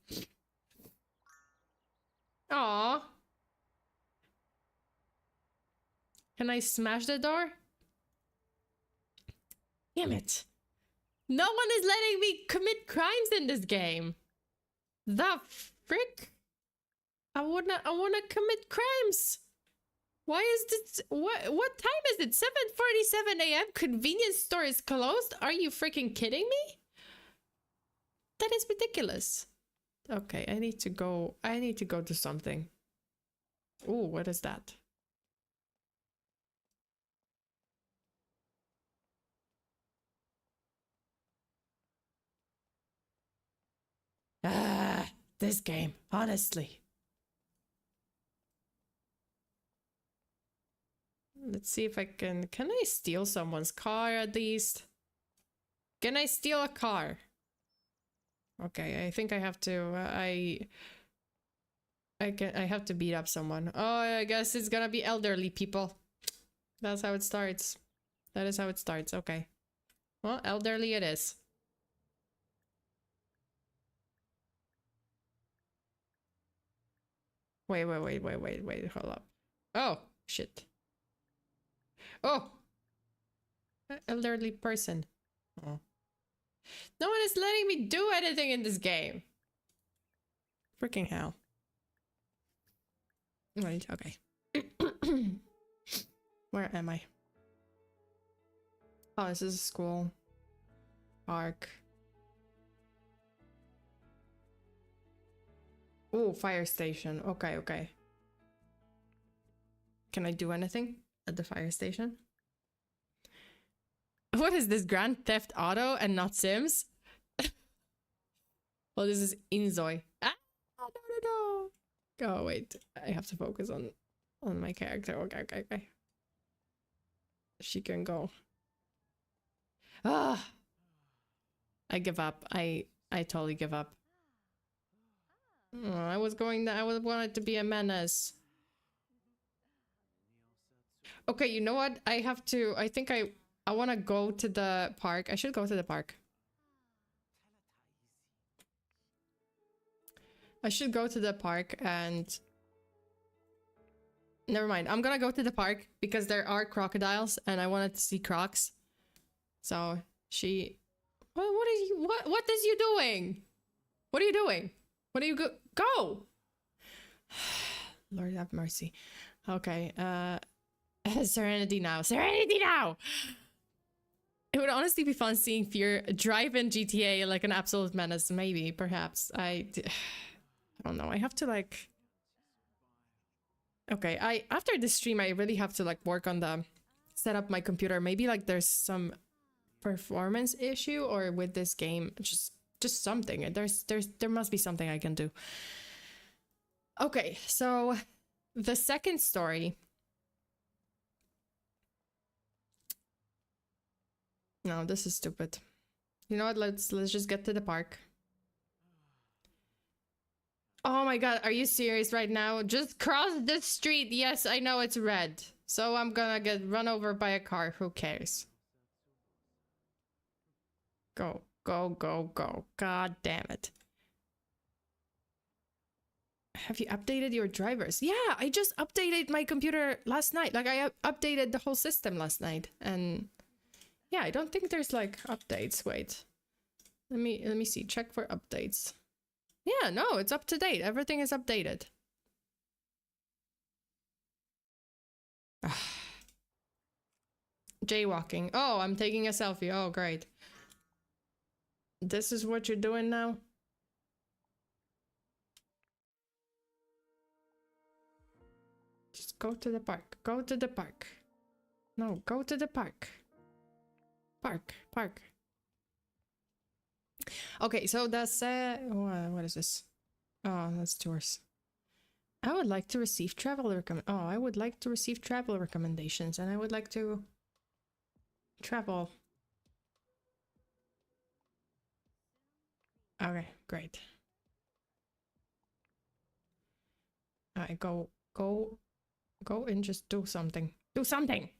Aw. Can I smash the door? Damn it. No one is letting me commit crimes in this game. The frick? I wanna commit crimes. Why is this? What time is it? 7:47 a.m. Convenience store is closed? Are you freaking kidding me? That is ridiculous. Okay, I need to go to something. Ooh, what is that? This game, honestly. Let's see if I can I steal someone's car at least? Can I steal a car? Okay, I think I have to, I have to beat up someone. Oh, I guess it's gonna be elderly people. That's how it starts. That is how it starts, okay. Well, elderly it is. Wait, hold up. Oh, shit. Oh! Elderly person. Oh. No one is letting me do anything in this game. Freaking hell. Right, okay. Where am I? Oh, this is a school. Park. Oh, fire station. Okay, okay. Can I do anything at the fire station? What is this? Grand Theft Auto and not Sims? Well, this is Inzoi. Ah, no. Oh, wait. I have to focus on my character. Okay. She can go. Ah! I give up. I totally give up. Oh, I wanted to be a menace. Okay, you know what? I think I want to go to the park. I should go to the park. I should go to the park and... Never mind. I'm gonna go to the park because there are crocodiles and I wanted to see crocs. So she... What is you doing? What are you doing? What are you go? Lord have mercy. Okay, Serenity now. Serenity now! It would honestly be fun seeing Fear drive in GTA like an absolute menace. Maybe, perhaps. I don't know. I have to like... Okay, after this stream, I really have to like work on the... Set up my computer. Maybe like there's some performance issue or with this game. Just something. There must be something I can do. Okay, so the second story... No, this is stupid. You know what? Let's just get to the park. Oh my god, are you serious right now? Just cross the street. Yes, I know it's red. So I'm gonna get run over by a car. Who cares? Go. God damn it. Have you updated your drivers? Yeah, I just updated my computer last night. Like I updated the whole system last night. And yeah, I don't think there's like updates. Wait. Let me see. Check for updates. Yeah, no, it's up to date. Everything is updated. Jaywalking. Oh, I'm taking a selfie. Oh, great. This is what you're doing now? Just go to the park. Go to the park. No, go to the park. Park. Okay, so that's what is this? Oh, that's tours. I would like to receive travel recommendations, and I would like to travel. Okay, great. Alright, go and just do something. Do something.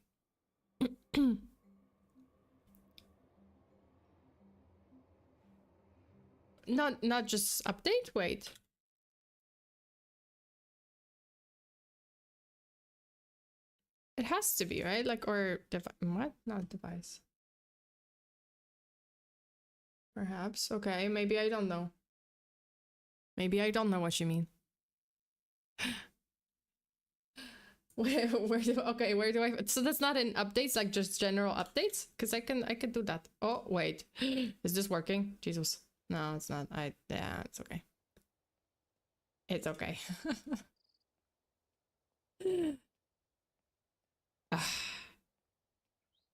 Not just update. Wait. It has to be, right? Like, or what? Not device. Perhaps. Okay, maybe I don't know. Maybe I don't know what you mean. where do I... So that's not in updates, like just general updates? Because I can do that. Oh, wait. Is this working? Jesus. No, it's not. Yeah, it's okay. It's okay.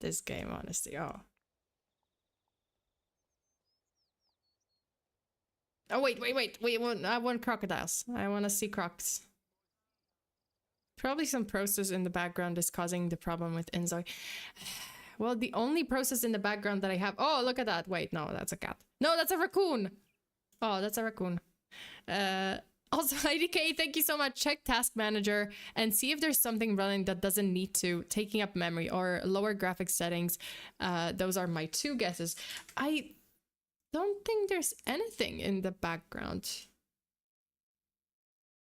This game, honestly. Oh, wait. I want crocodiles. I want to see crocs. Probably some process in the background is causing the problem with Inzoi. Well, the only process in the background that I have... Oh, look at that. Wait, no, that's a cat. No, that's a raccoon. Oh, that's a raccoon. Also, IDK, thank you so much. Check Task Manager and see if there's something running that doesn't need to taking up memory or lower graphics settings. Those are my two guesses. I don't think there's anything in the background.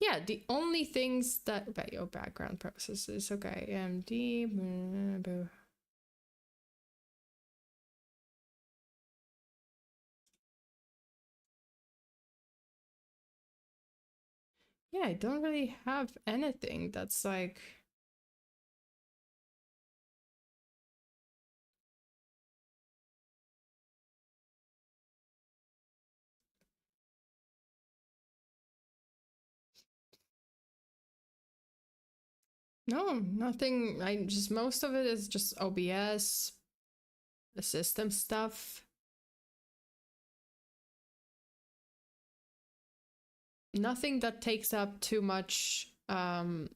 Yeah, the only things that about your background processes. Okay, MD. Yeah, I don't really have anything that's like. No, nothing. I just most of it is just OBS, the system stuff. Nothing that takes up too much like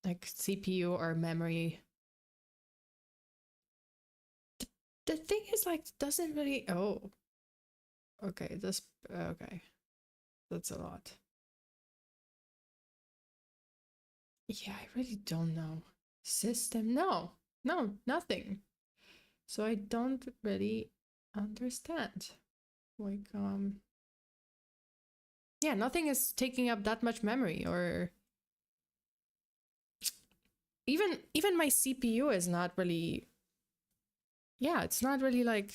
CPU or memory. The thing is like doesn't really okay, this okay. That's a lot. Yeah, I really don't know. System? No, nothing. So I don't really understand. Like, yeah, nothing is taking up that much memory, or even my CPU is not really. Yeah, it's not really like,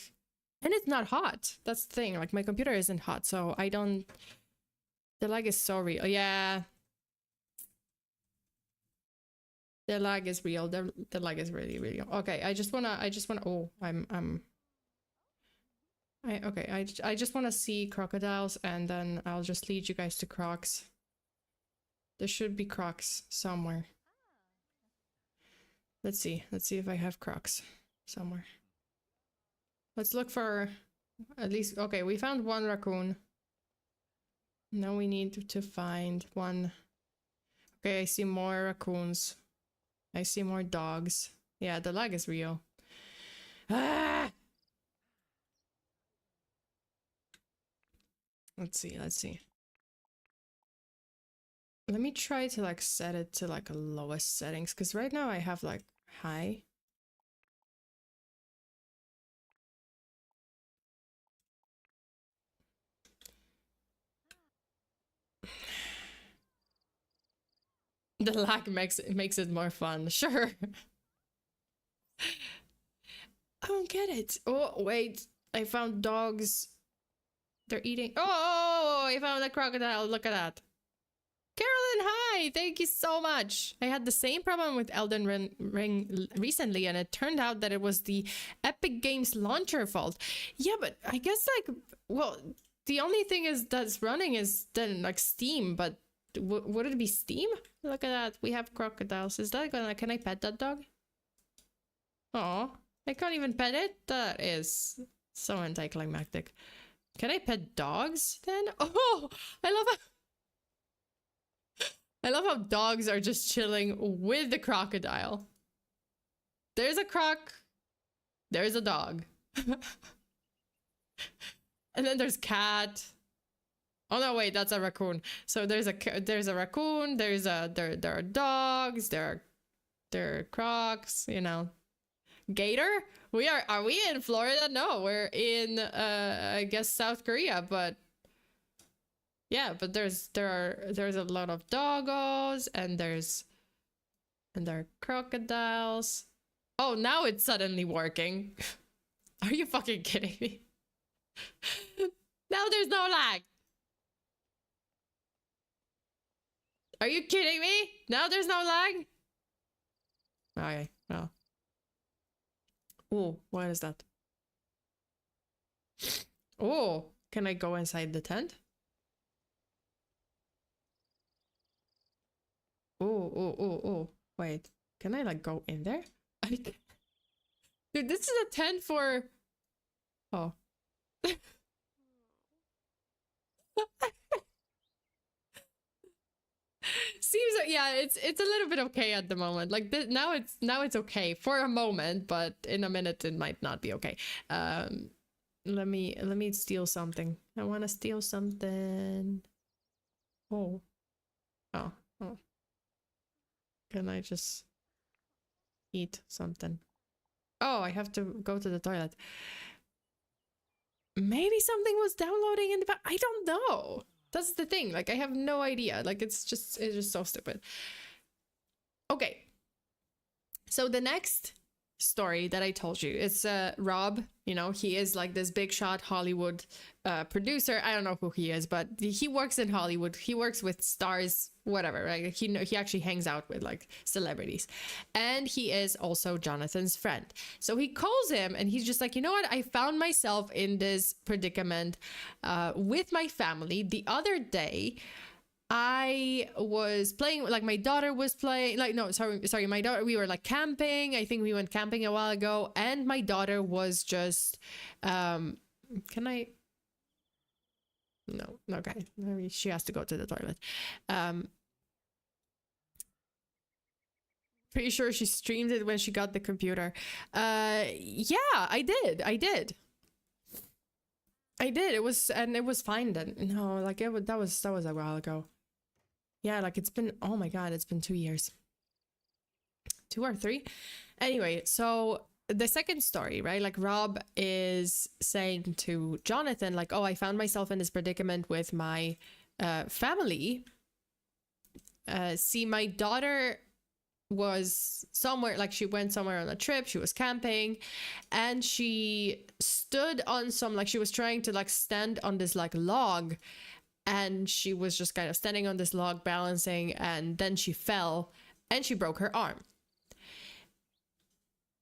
and it's not hot. That's the thing. Like my computer isn't hot, so I don't. The lag is so real. Yeah, the lag is real. The lag is really real. Okay, I just wanna. Oh, I just want to see crocodiles, and then I'll just lead you guys to crocs. There should be crocs somewhere. Let's see if I have crocs somewhere. Let's look for at least. Okay, we found one raccoon. Now we need to find one. Okay, I see more raccoons. I see more dogs. Yeah, the lag is real. Ah! Let's see. Let me try to like set it to like a lowest settings, because right now I have like high. The lag makes it more fun. Sure. I don't get it. Oh, wait. I found dogs. They're eating. Oh, I found a crocodile. Look at that. Carolyn, hi. Thank you so much. I had the same problem with Elden Ring recently, and it turned out that it was the Epic Games launcher fault. Yeah, but I guess like, well, the only thing is that's running is then like Steam, but would it be Steam? Look at that. We have crocodiles. Is that gonna, can I pet that dog? Oh, I can't even pet it? That is so anticlimactic. Can I pet dogs then? Oh, I love how dogs are just chilling with the crocodile. There's a croc. There's a dog. And then there's cat. Oh no, wait, that's a raccoon. So there's a raccoon, there are dogs, there are crocs, you know. Gator? Are we in Florida? No, we're in I guess South Korea, but yeah, but there's a lot of doggos, and there are crocodiles. Oh, now it's suddenly working. Are you fucking kidding me? Now there's no lag. Are you kidding me? Now there's no lag? Okay, well. Oh, what is that? Oh, can I go inside the tent? Oh. Wait, can I like go in there? Dude, this is a tent for... Oh. Seems like, yeah, it's a little bit okay at the moment. Like now it's okay for a moment, but in a minute it might not be okay. Let me steal something. I want to steal something. Oh. Can I just eat something? Oh, I have to go to the toilet. Maybe something was downloading in the back. I don't know. That's the thing. Like, I have no idea. Like, it's just so stupid. Okay. So the next story that I told you, it's Rob. You know, he is like this big shot Hollywood producer. I don't know who he is, but he works in Hollywood. He works with stars, whatever, right? He actually hangs out with like celebrities, and he is also Jonathan's friend. So he calls him and he's just like, you know what? I found myself in this predicament with my family the other day. I was playing, like my daughter was playing, like, no, sorry, my daughter, we were like camping. I think we went camping a while ago, and my daughter was just, can I? No, okay. Maybe she has to go to the toilet. Pretty sure she streamed it when she got the computer. Yeah, I did. It was fine then. No, like that was a while ago. Yeah, like it's been, oh my god, it's been 2 years. 2 or 3. Anyway, so the second story, right? Like Rob is saying to Jonathan, like, oh, I found myself in this predicament with my family. See, my daughter was somewhere, like she went somewhere on a trip, she was camping, and she stood on some, like she was trying to like stand on this like log, and she was just kind of standing on this log balancing, and then she fell and she broke her arm.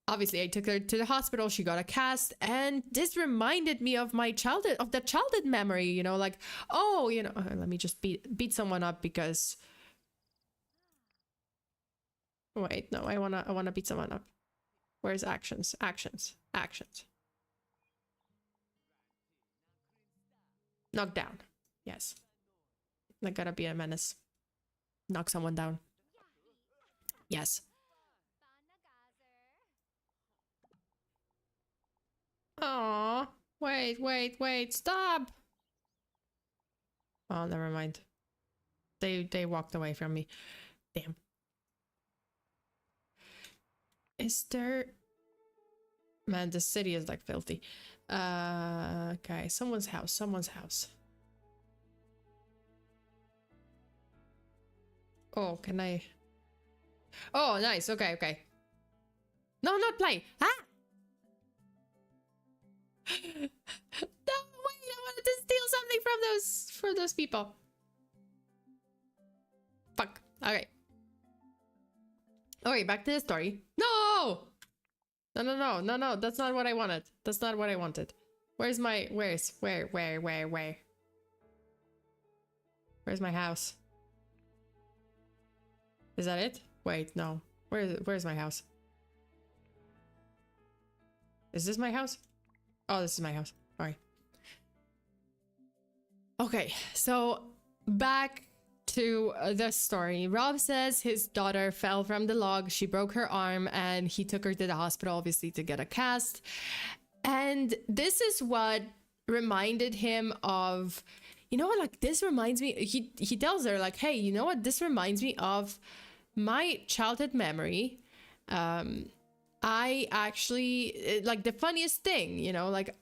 Obviously I took her to the hospital, she got a cast, and this reminded me of my childhood, of the childhood memory, you know, like, oh, you know, let me just beat someone up because, wait, no, I wanna beat someone up. Where's actions? Knock down. Yes. I gotta be a menace. Knock someone down. Yes. Aw. Wait. Stop. Oh, never mind. They walked away from me. Damn. Is there... Man, the city is like filthy. Okay, someone's house. Oh, can I... Oh, nice. Okay. No, not play. Ah! No, wait, I wanted to steal something from those people. Fuck. Okay. Okay, back to the story. No! No. That's not what I wanted. Where's my... Where? Where's my house? Is that it? Wait, no. Where's my house? Is this my house? Oh, this is my house. Alright. Okay, so back to the story. Rob says his daughter fell from the log, she broke her arm, and he took her to the hospital, obviously, to get a cast. And this is what reminded him of, you know what, like, this reminds me, he tells her, like, hey, you know what, this reminds me of my childhood memory. I actually, like, the funniest thing, you know, like,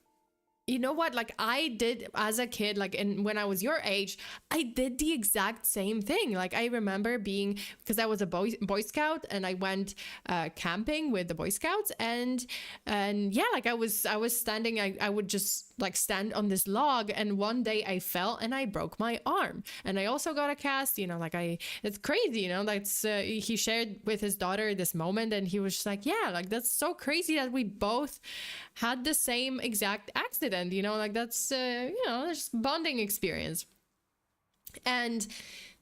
you know what, like, I did as a kid, like, when I was your age, I did the exact same thing. Like, I remember being, because I was a boy scout, and I went camping with the Boy Scouts, and yeah, like, I was standing, I would just like stand on this log, and one day I fell and I broke my arm, and I also got a cast, you know, like, it's crazy, you know, that's he shared with his daughter this moment, and he was just like, yeah, like, that's so crazy that we both had the same exact accident, you know, like, that's you know, there's bonding experience. And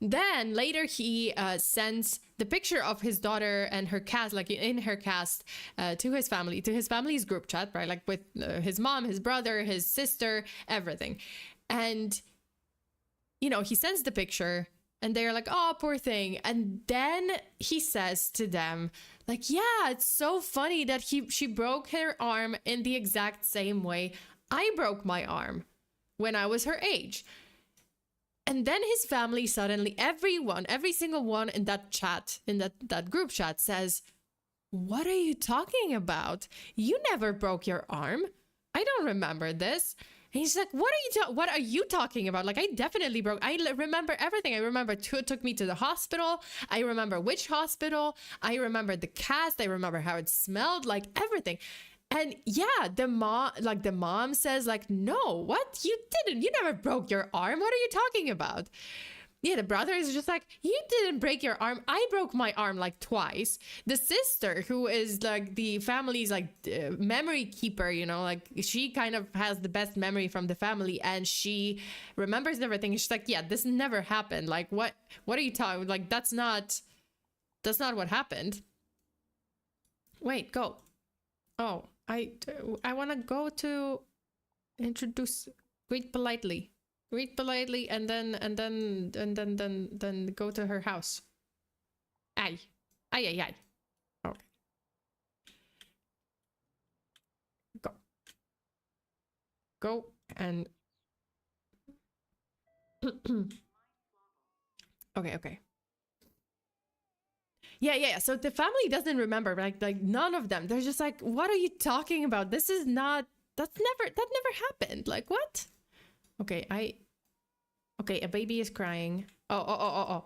then later he sends the picture of his daughter and her cast, like in her cast, to his family's group chat, right? Like with his mom, his brother, his sister, everything. And, you know, he sends the picture and they're like, oh, poor thing. And then he says to them, like, yeah, it's so funny that she broke her arm in the exact same way I broke my arm when I was her age. And then his family suddenly, every single one in that chat, in that group chat, says, what are you talking about? You never broke your arm. I don't remember this. And he's like, what are you talking about? Like, I definitely broke. Remember everything. I remember who took me to the hospital. I remember which hospital. I remember the cast. I remember how it smelled, like everything. And yeah, the mom says like, no, what? You didn't. You never broke your arm. What are you talking about? Yeah, the brother is just like, you didn't break your arm. I broke my arm like twice. The sister, who is like the family's like memory keeper, you know, like she kind of has the best memory from the family, and she remembers everything. She's like, yeah, this never happened. Like, what are you talking? Like, that's not what happened. Wait, go. Oh, I want to go to introduce, greet politely. Greet politely and then go to her house. Ay. Okay. Go and okay. Yeah. So the family doesn't remember, like none of them. They're just like, what are you talking about? That never happened. Like, what? Okay, a baby is crying. Oh.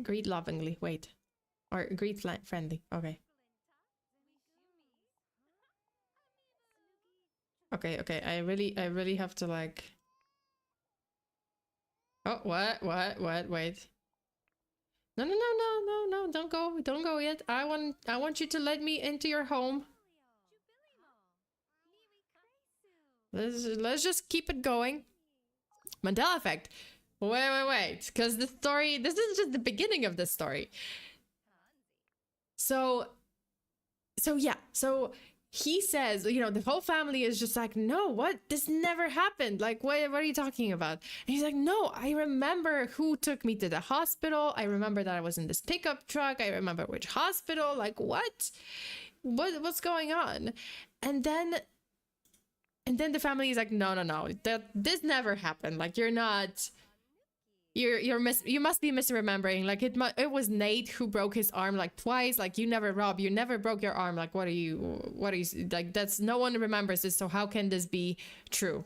Greet lovingly, wait. Or greet friendly, okay. Okay, I really have to like... Oh, what, wait. No, don't go yet. I want you to let me into your home. Let's just keep it going. Mandela effect. Wait. Because the story, this is just the beginning of the story. So he says, you know, the whole family is just like, no, what? This never happened. Like, what are you talking about? And he's like, no, I remember who took me to the hospital. I remember that I was in this pickup truck. I remember which hospital. Like, what's going on? And then the family is like, no, this never happened. Like, you must be misremembering. Like, it was Nate who broke his arm like twice. Like, you never broke your arm. Like, what are you like? That's, no one remembers this. So how can this be true?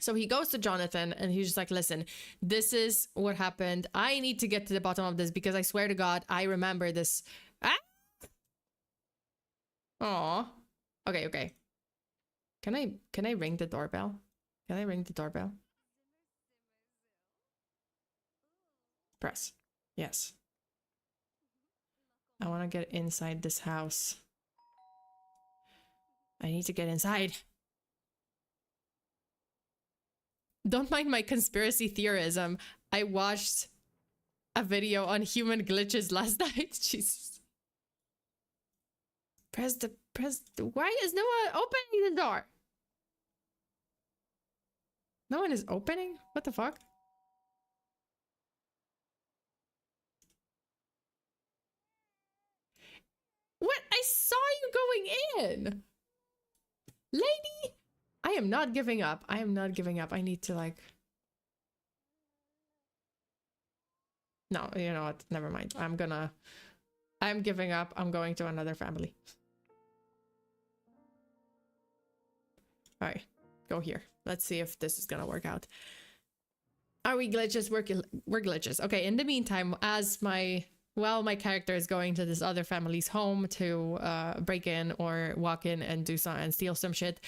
So he goes to Jonathan and he's just like, listen, this is what happened. I need to get to the bottom of this because I swear to God, I remember this. Aw. Okay. Can I ring the doorbell? Can I ring the doorbell? Press. Yes. I want to get inside this house. I need to get inside. Don't mind my conspiracy theorism. I watched a video on human glitches last night. Jesus. Why is no one opening the door? No one is opening? What the fuck? What? I saw you going in! Lady! I am not giving up. I need to like... No, you know what? Never mind. I'm giving up. I'm going to another family. Alright. Go here. Let's see if this is gonna work out. Are we glitches? We're glitches. Okay, in the meantime, as my character is going to this other family's home to break in or walk in and do some and steal some shit.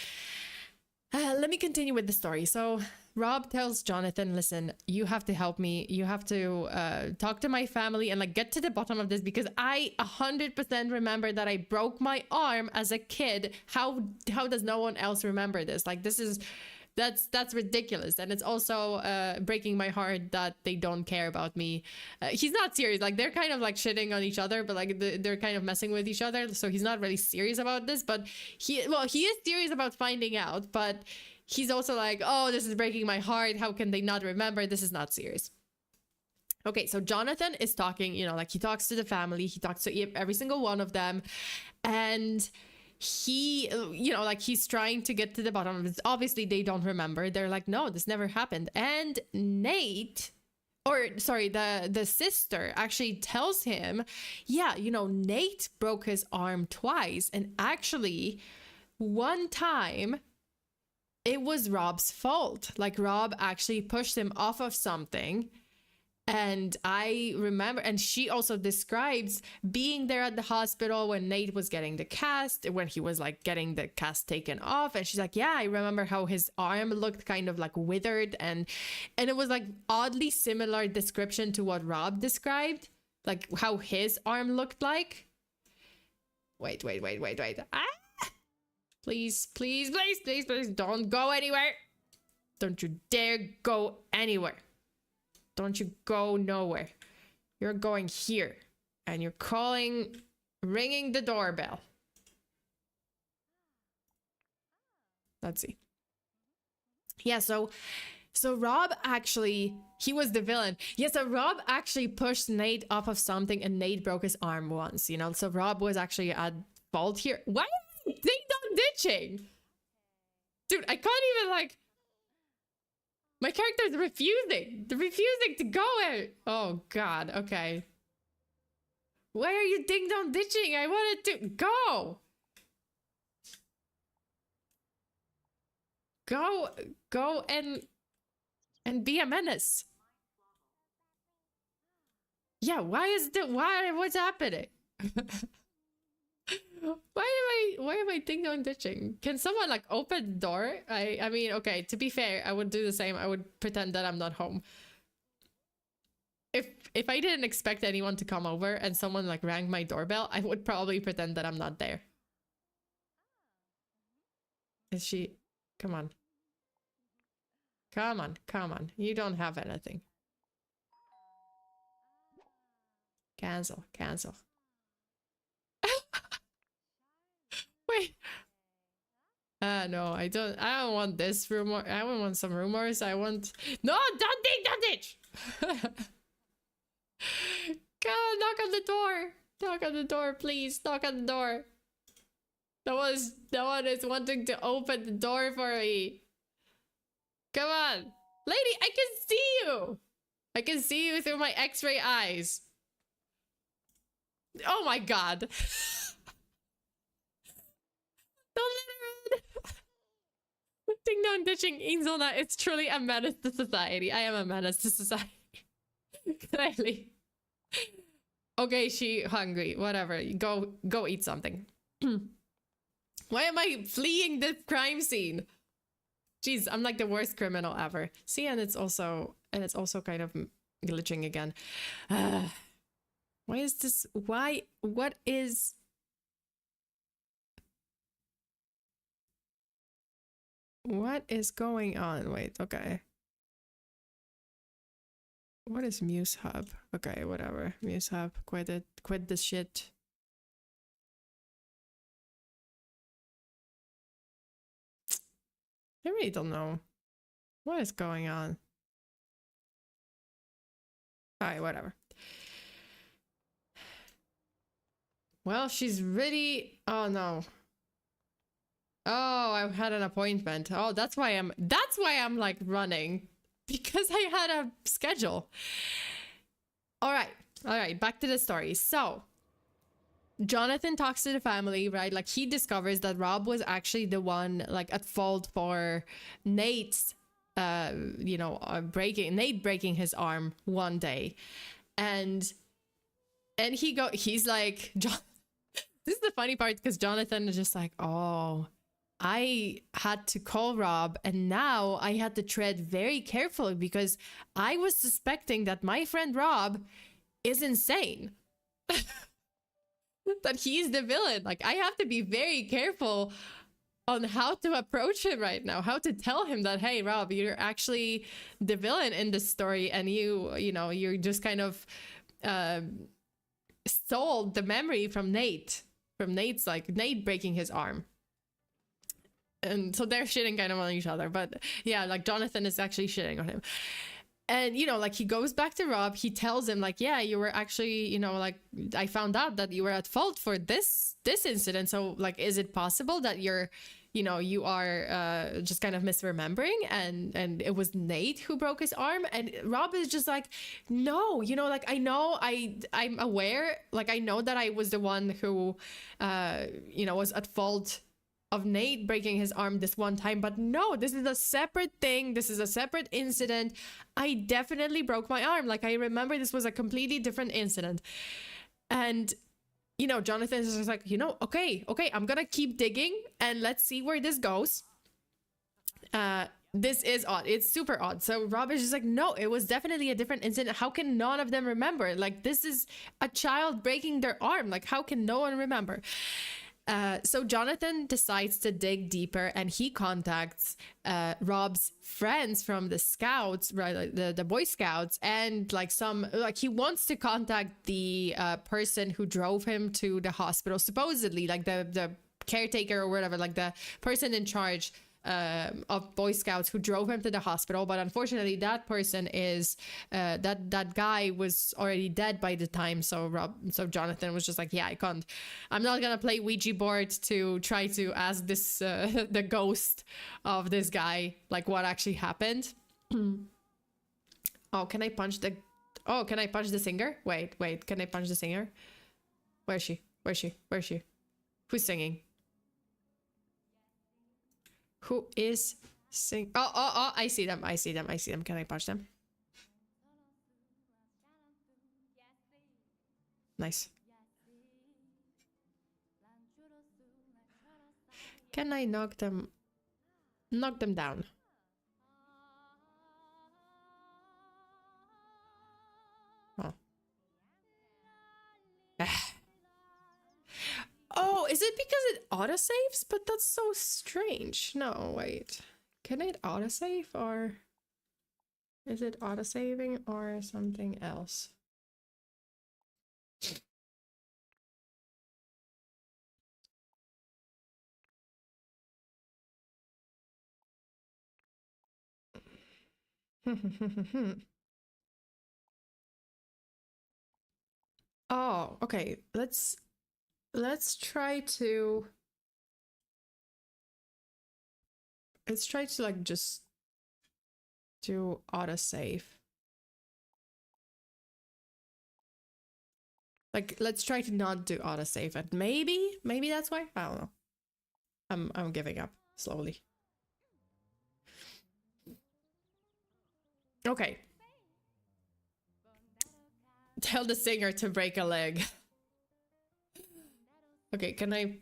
Let me continue with the story. So Rob tells Jonathan, listen, you have to help me. You have to talk to my family and like get to the bottom of this because I 100% remember that I broke my arm as a kid. How does no one else remember this? Like, that's ridiculous. And it's also breaking my heart that they don't care about me. He's not serious. Like, they're kind of like shitting on each other, but like they're kind of messing with each other. So he's not really serious about this, but he is serious about finding out, but he's also like, oh, this is breaking my heart. How can they not remember? This is not serious. Okay, so Jonathan is talking, you know, like he talks to the family. He talks to every single one of them. And he, you know, like he's trying to get to the bottom of it. Obviously, they don't remember. They're like, no, this never happened. And Nate, or sorry, the sister actually tells him, yeah, you know, Nate broke his arm twice. And actually, one time, it was Rob's fault. Like Rob actually pushed him off of something. And I remember, and she also describes being there at the hospital when Nate was getting the cast, when he was like getting the cast taken off. And she's like, yeah, I remember how his arm looked kind of like withered. And it was like oddly similar description to what Rob described, like how his arm looked like. Wait. Ah! Please, don't go anywhere. Don't you dare go anywhere. Don't you go nowhere. You're going here. And you're ringing the doorbell. Let's see. Yeah, so Rob actually, he was the villain. Yeah, so Rob actually pushed Nate off of something and Nate broke his arm once, you know? So Rob was actually at fault here. Why are they ding-dong ditching? Dude, I can't even like... My character's refusing. They're refusing to go out. Oh, God. Okay. Why are you ding-dong ditching? I wanted to go. Go and be a menace. Yeah, what's happening? Why am I ding-dong ditching? Can someone like open the door? I mean, okay, to be fair, I would do the same. I would pretend that I'm not home. If I didn't expect anyone to come over and someone like rang my doorbell, I would probably pretend that I'm not there. Is she? Come on. Come on. You don't have anything. Cancel. Wait. No, I don't want this rumor. I don't want some rumors. I want... No, don't ditch! Come on, knock on the door. Knock on the door, please. Knock on the door. No one is wanting to open the door for me. Come on. Lady, I can see you. I can see you through my x-ray eyes. Oh my God. Don't let her in. Ding-dong ditching Inzoi. It's truly a menace to society. I am a menace to society. Clearly. Okay, she hungry. Whatever. Go eat something. Why am I fleeing the crime scene? Jeez, I'm like the worst criminal ever. See, and it's also kind of glitching again. Why is this? Why? What is? What is going on? Wait, okay. What is Muse Hub? Okay, whatever. Muse Hub, quit it. Quit this shit. I really don't know. What is going on? Alright, whatever. Well, she's really... Oh, no. Oh, I had an appointment. Oh, that's why I'm like running. Because I had a schedule. All right, back to the story. So, Jonathan talks to the family, right? Like, he discovers that Rob was actually the one, like, at fault for Nate's, Nate breaking his arm one day. And he's like, this is the funny part, because Jonathan is just like, oh, I had to call Rob and now I had to tread very carefully because I was suspecting that my friend Rob is insane. That he's the villain. Like, I have to be very careful on how to approach him right now, how to tell him that, hey, Rob, you're actually the villain in this story and you're just kind of stole the memory from Nate. From Nate breaking his arm. And so they're shitting kind of on each other. But yeah, like Jonathan is actually shitting on him. And, like he goes back to Rob. He tells him like, yeah, you were actually, like I found out that you were at fault for this incident. So like, is it possible that you are just kind of misremembering and it was Nate who broke his arm? And Rob is just like, no, like I know I'm aware, like I know that I was the one who, was at fault of Nate breaking his arm this one time, but no, this is a separate thing. This is a separate incident. I definitely broke my arm. Like, I remember this was a completely different incident. And, you know, Jonathan is just like, you know, okay, I'm gonna keep digging and let's see where this goes. This is odd. It's super odd. So Rob is just like, no, it was definitely a different incident. How can none of them remember? Like, this is a child breaking their arm. Like, how can no one remember? So Jonathan decides to dig deeper, and he contacts Rob's friends from the scouts, right? Like the Boy Scouts, and like he wants to contact the person who drove him to the hospital, supposedly, like the caretaker or whatever, like the person in charge of Boy Scouts who drove him to the hospital. But unfortunately, that person is that guy was already dead by the time. So Jonathan was just like, yeah, I'm not gonna play Ouija board to try to ask this the ghost of this guy like what actually happened. Oh, can I punch the singer? Wait, can I punch the singer? Where's she? Who's singing? Who is sing? Oh, I see them. Can I punch them? Nice. Can I knock them down? Oh. Oh, is it because it autosaves? But that's so strange. No, wait. Can it autosave, or is it autosaving or something else? Oh, okay. Let's try to like just do autosave. Like, let's try to not do autosave, and maybe that's why. I don't know. I'm giving up slowly. Okay. Tell the singer to break a leg. Okay, can I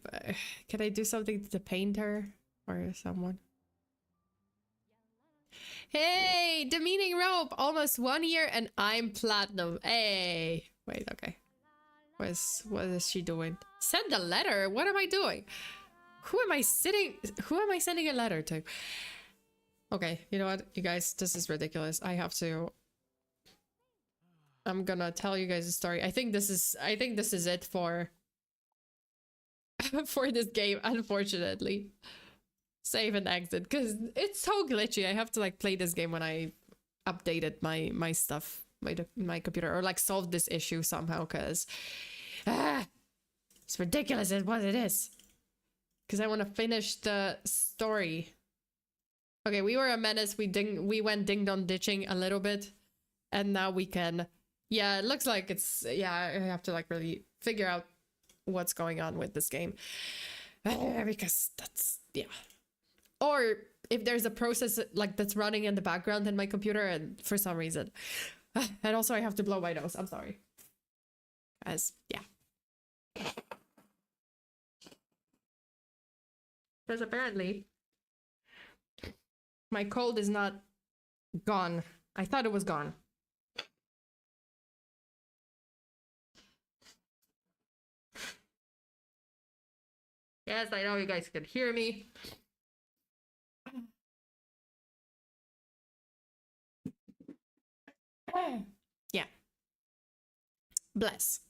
do something to paint her or someone? Hey, demeaning rope, almost 1 year and I'm platinum. Hey, wait, okay. What is she doing? Send a letter? What am I doing? Who am I sending a letter to? Okay, you know what, you guys, this is ridiculous. I'm gonna tell you guys a story. I think this is it for for this game, unfortunately. Save and exit, because it's so glitchy. I have to like play this game when I updated my stuff, my computer, or like solve this issue somehow, because it's ridiculous is what it is. Because I want to finish the story. Okay, we were a menace. We went ding dong ditching a little bit, and now we can. Yeah, it looks like it's. Yeah, I have to like really figure out what's going on with this game, because that's, yeah. Or if there's a process like that's running in the background in my computer, and for some reason, and also I have to blow my nose. I'm sorry, guys. Yeah. Because apparently my cold is not gone. I thought it was gone. Yes, I know you guys can hear me. Yeah. Bless.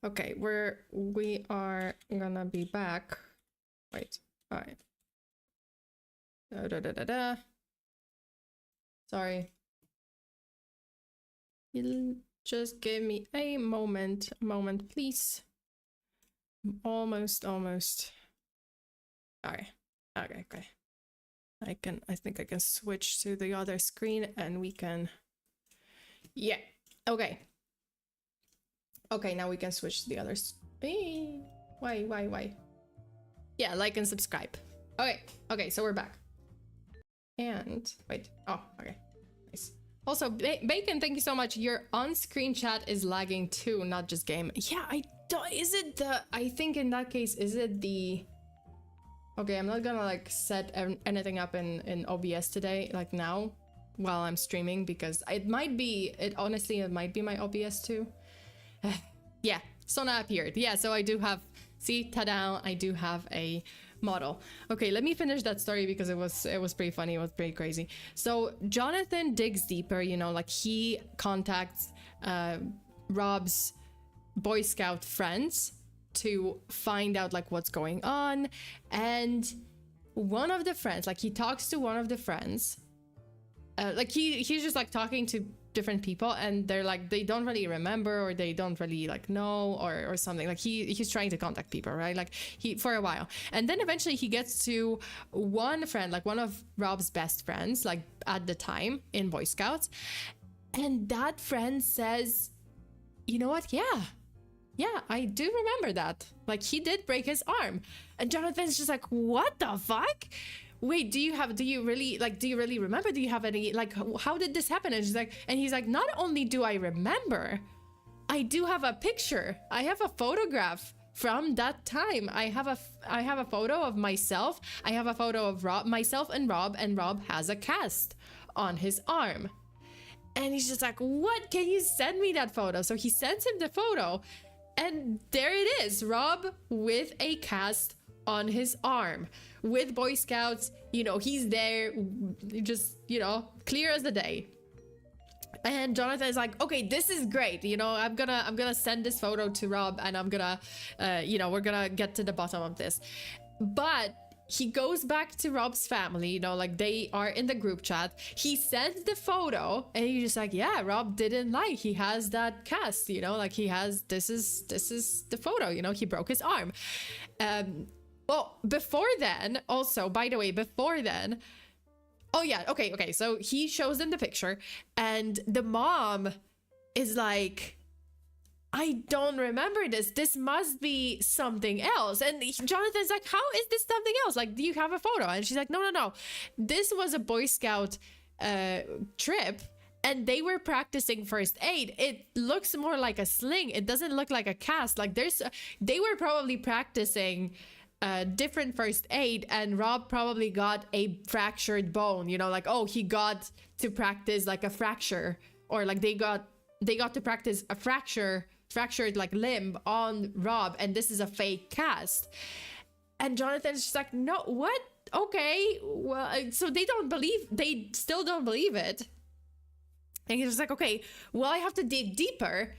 Okay, we are gonna be back. Wait. All right. Sorry. You'll just give me a moment, please. Almost. Okay. I think I can switch to the other screen and we can. Yeah. Okay. Okay, now we can switch to the other screen. Why? Yeah, like and subscribe. Okay, so we're back. And wait, oh, okay, nice. Also, Bacon, thank you so much. Your on-screen chat is lagging too, not just game. Yeah, is it the, I think in that case, is it the, okay, I'm not gonna like set anything up in OBS today, like now, while I'm streaming, because it might be, honestly, it might be my OBS too. Yeah, Sona appeared. Yeah, so I do have, see, ta-da, I do have a model. Okay, let me finish that story because it was pretty funny. It was pretty crazy. So Jonathan digs deeper, you know, like he contacts Rob's Boy Scout friends to find out like what's going on. And one of the friends, like he talks to one of the friends, like he's just like talking to different people, and they're like, they don't really remember, or they don't really like know, or something. Like he's trying to contact people, right? Like for a while, and then eventually he gets to one friend, like one of Rob's best friends, like at the time in Boy Scouts, and that friend says, you know what, yeah, I do remember that, like he did break his arm. And Jonathan's just like, what the fuck? Wait, do you really remember? Do you have any, like, how did this happen? And he's like, not only do I remember, I do have a picture. I have a photograph from that time. I have a photo of myself. I have a photo of myself and Rob has a cast on his arm. And he's just like, what? Can you send me that photo? So he sends him the photo, and there it is, Rob with a cast on his arm, with Boy Scouts, you know, he's there, just, you know, clear as the day. And Jonathan is like, okay, this is great, you know, I'm gonna send this photo to Rob, and I'm gonna you know, we're gonna get to the bottom of this. But he goes back to Rob's family, you know, like they are in the group chat. He sends the photo, and he's just like, yeah, Rob didn't lie, he has that cast, you know, like he has, this is the photo, you know, he broke his arm. Well, before then, also, by the way, before then, oh yeah, okay, so he shows them the picture, and the mom is like, I don't remember this. This must be something else. And Jonathan's like, how is this something else? Like, do you have a photo? And she's like, no. This was a Boy Scout trip, and they were practicing first aid. It looks more like a sling. It doesn't look like a cast. Like they were probably practicing different first aid, and Rob probably got a fractured bone, you know, like, oh, he got to practice like a fracture, or like they got to practice a fractured like limb on Rob, and this is a fake cast. And Jonathan's just like, no, what? Okay, well, so they still don't believe it. And he's just like, okay, well, I have to dig deeper,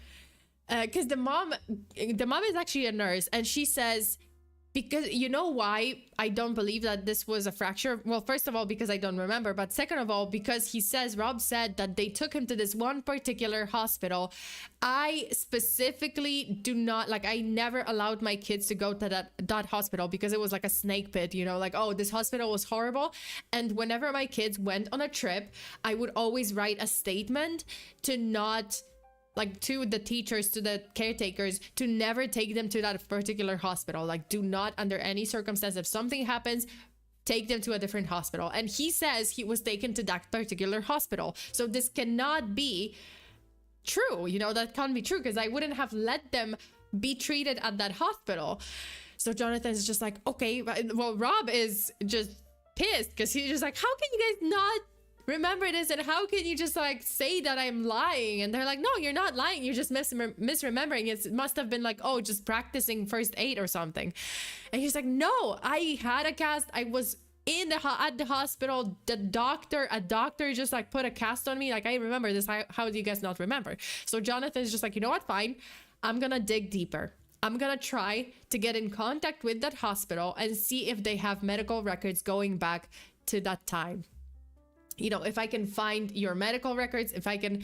because the mom is actually a nurse, and she says, because you know why I don't believe that this was a fracture? Well, first of all, because I don't remember, but second of all, because Rob said that they took him to this one particular hospital. I specifically do not, like, I never allowed my kids to go to that hospital, because it was like a snake pit, you know, like, oh, this hospital was horrible. And whenever my kids went on a trip, I would always write a statement to not, like, to the teachers, to the caretakers, to never take them to that particular hospital. Like, do not, under any circumstance, if something happens, take them to a different hospital. And he says he was taken to that particular hospital. So this cannot be true. You know, that can't be true, because I wouldn't have let them be treated at that hospital. So Jonathan's just like, okay, well, Rob is just pissed, because he's just like, how can you guys not remember this, and how can you just like say that I'm lying? And they're like, no, you're not lying, you're just misremembering. It must have been like, oh, just practicing first aid or something. And he's like, no, I had a cast, I was at the hospital, a doctor just like put a cast on me, like I remember this. How do you guys not remember? So Jonathan's just like, you know what, fine, I'm gonna dig deeper. I'm gonna try to get in contact with that hospital and see if they have medical records going back to that time. You know, if I can find your medical records, if I can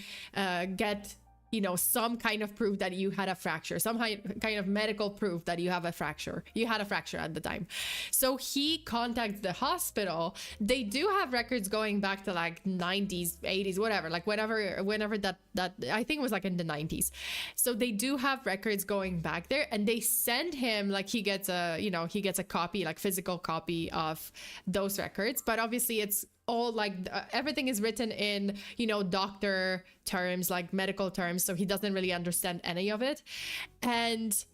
get, you know, some kind of proof that you had a fracture, some kind of medical proof that you have a fracture. You had a fracture at the time. So he contacts the hospital. They do have records going back to like 90s, 80s, whatever, like whenever that I think it was like in the 90s. So they do have records going back there, and they send him, like, he gets a copy, like physical copy of those records. But obviously it's all like everything is written in, you know, doctor terms, like medical terms, so he doesn't really understand any of it. And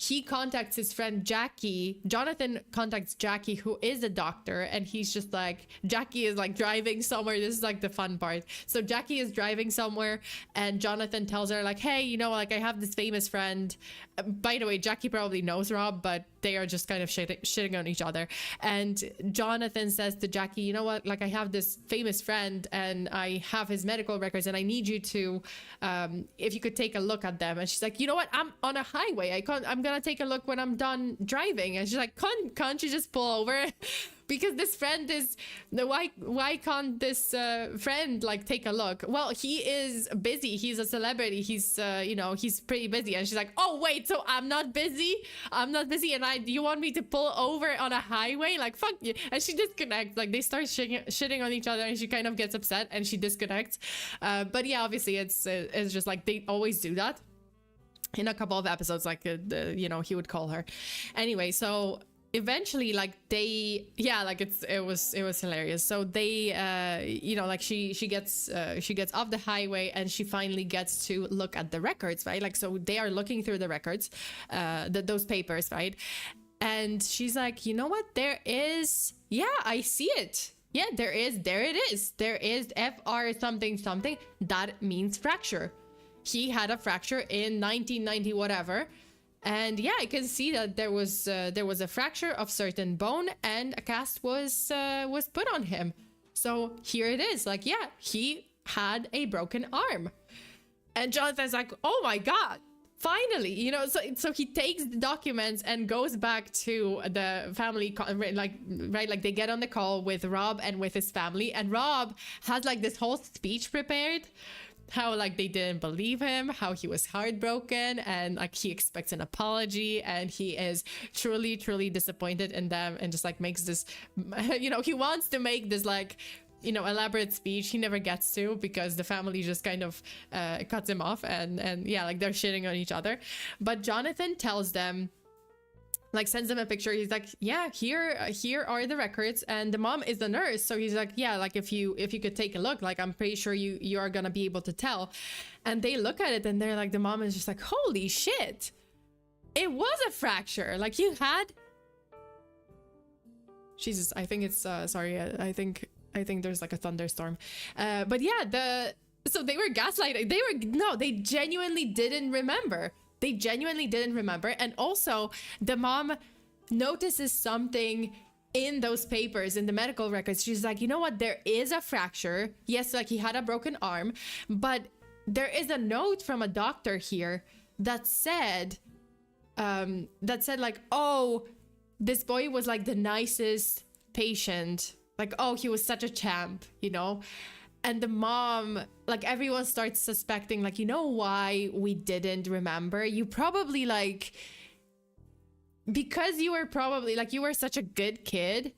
he contacts his friend Jackie. Jonathan contacts Jackie, who is a doctor, and he's just like, Jackie is like driving somewhere. This is like the fun part. So Jackie is driving somewhere, and Jonathan tells her like, hey, you know, like, I have this famous friend. By the way, Jackie probably knows Rob, but they are just kind of shitting on each other. And Jonathan says to Jackie, you know what, like, I have this famous friend and I have his medical records, and I need you to, if you could take a look at them. And she's like, you know what, I'm on a highway, I'm gonna take a look when I'm done driving. And she's like, can't you just pull over? Because this friend is, why can't this friend like take a look? Well, he is busy, he's a celebrity, he's you know, he's pretty busy. And she's like, oh wait, so I'm not busy, and you want me to pull over on a highway? Like, fuck you. And she disconnects. Like, they start shitting on each other, and she kind of gets upset and she disconnects. But yeah, obviously it's just like, they always do that in a couple of episodes, like you know, he would call her anyway. So eventually, like, they, yeah, like, it was hilarious. So they you know, like, she gets off the highway, and she finally gets to look at the records, right? Like, so they are looking through the records, those papers, right? And she's like, you know what, there is, yeah, I see it. Yeah, there it is FR something something. That means fracture. He had a fracture in 1990 whatever. And yeah, I can see that there was a fracture of certain bone, and a cast was put on him. So here it is. Like, yeah, he had a broken arm. And Jonathan's like, oh my god, finally, you know. So he takes the documents and goes back to the family, like they get on the call with Rob and with his family, and Rob has like this whole speech prepared, how like they didn't believe him, how he was heartbroken, and like he expects an apology, and he is truly disappointed in them, and just like makes this, you know, he wants to make this like, you know, elaborate speech. He never gets to, because the family just kind of cuts him off, and yeah, like, they're shitting on each other. But Jonathan tells them, like, sends them a picture. He's like, yeah, here are the records, and the mom is the nurse. So he's like, yeah, like, if you could take a look, like, I'm pretty sure you are gonna be able to tell. And they look at it, and they're like, the mom is just like, holy shit, it was a fracture. Like, you had, Jesus, I think it's sorry, I think there's like a thunderstorm. But yeah, so they were gaslighting. They genuinely didn't remember. They genuinely didn't remember. And also, the mom notices something in those papers, in the medical records. She's like, you know what, there is a fracture. Yes, like, he had a broken arm, but there is a note from a doctor here that said like, oh, this boy was like the nicest patient. Like, oh, he was such a champ, you know? And the mom, like, everyone starts suspecting, like, you know why we didn't remember? You probably, like, because you were probably, like, you were such a good kid,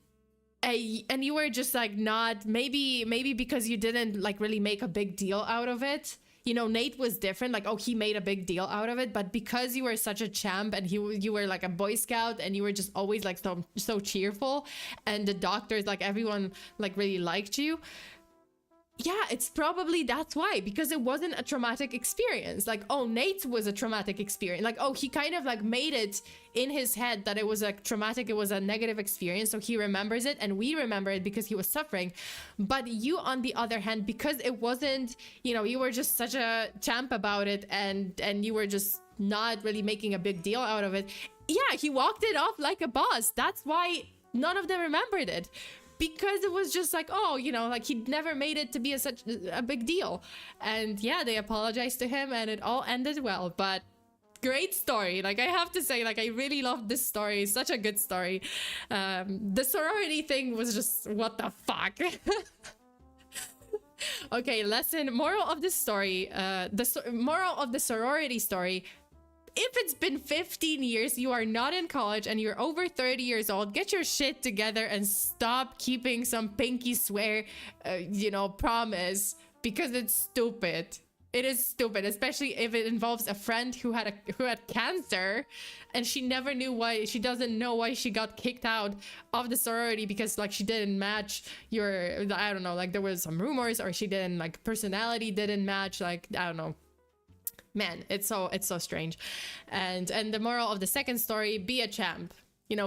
and you were just, like, not, maybe because you didn't, like, really make a big deal out of it. You know, Nate was different, like, oh, he made a big deal out of it, but because you were such a champ, and you were like a Boy Scout, and you were just always like so cheerful, and the doctors, like, everyone, like, really liked you. Yeah, it's probably that's why, because it wasn't a traumatic experience. Like, oh, Nate's was a traumatic experience. Like, oh, he kind of like made it in his head that it was a traumatic, it was a negative experience, so he remembers it, and we remember it because he was suffering. But you, on the other hand, because it wasn't, you know, you were just such a champ about it, and you were just not really making a big deal out of it. Yeah, he walked it off like a boss. That's why none of them remembered it. Because it was just like, oh, you know, like, he'd never made it to be such a big deal. And yeah, they apologized to him, and it all ended well. But great story. Like, I have to say, like, I really loved this story. Such a good story. The sorority thing was just, what the fuck? Okay, lesson, moral of the story, moral of the sorority story. If it's been 15 years, you are not in college and you're over 30 years old, get your shit together and stop keeping some pinky swear, promise, because it's stupid. It is stupid, especially if it involves a friend who had cancer, and she never knew why. She doesn't know why she got kicked out of the sorority because like she didn't match your, I don't know, like there was some rumors, or she didn't, like, personality didn't match, like, I don't know. Man, it's so strange. And the moral of the second story: be a champ.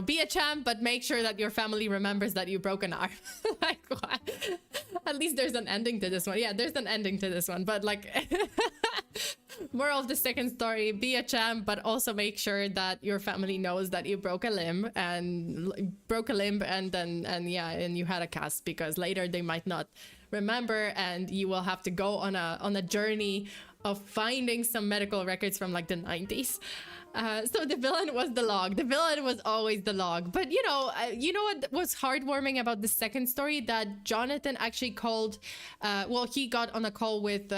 Be a champ, but make sure that your family remembers that you broke an arm. Like, what? At least there's an ending to this one. Yeah, there's an ending to this one. But like, moral of the second story: be a champ, but also make sure that your family knows that you broke a limb and you had a cast, because later they might not remember, and you will have to go on a journey of finding some medical records from like the 90s. So the villain was the log. The villain was always the log. But you know what was heartwarming about the second story? That Jonathan actually called, he got on a call with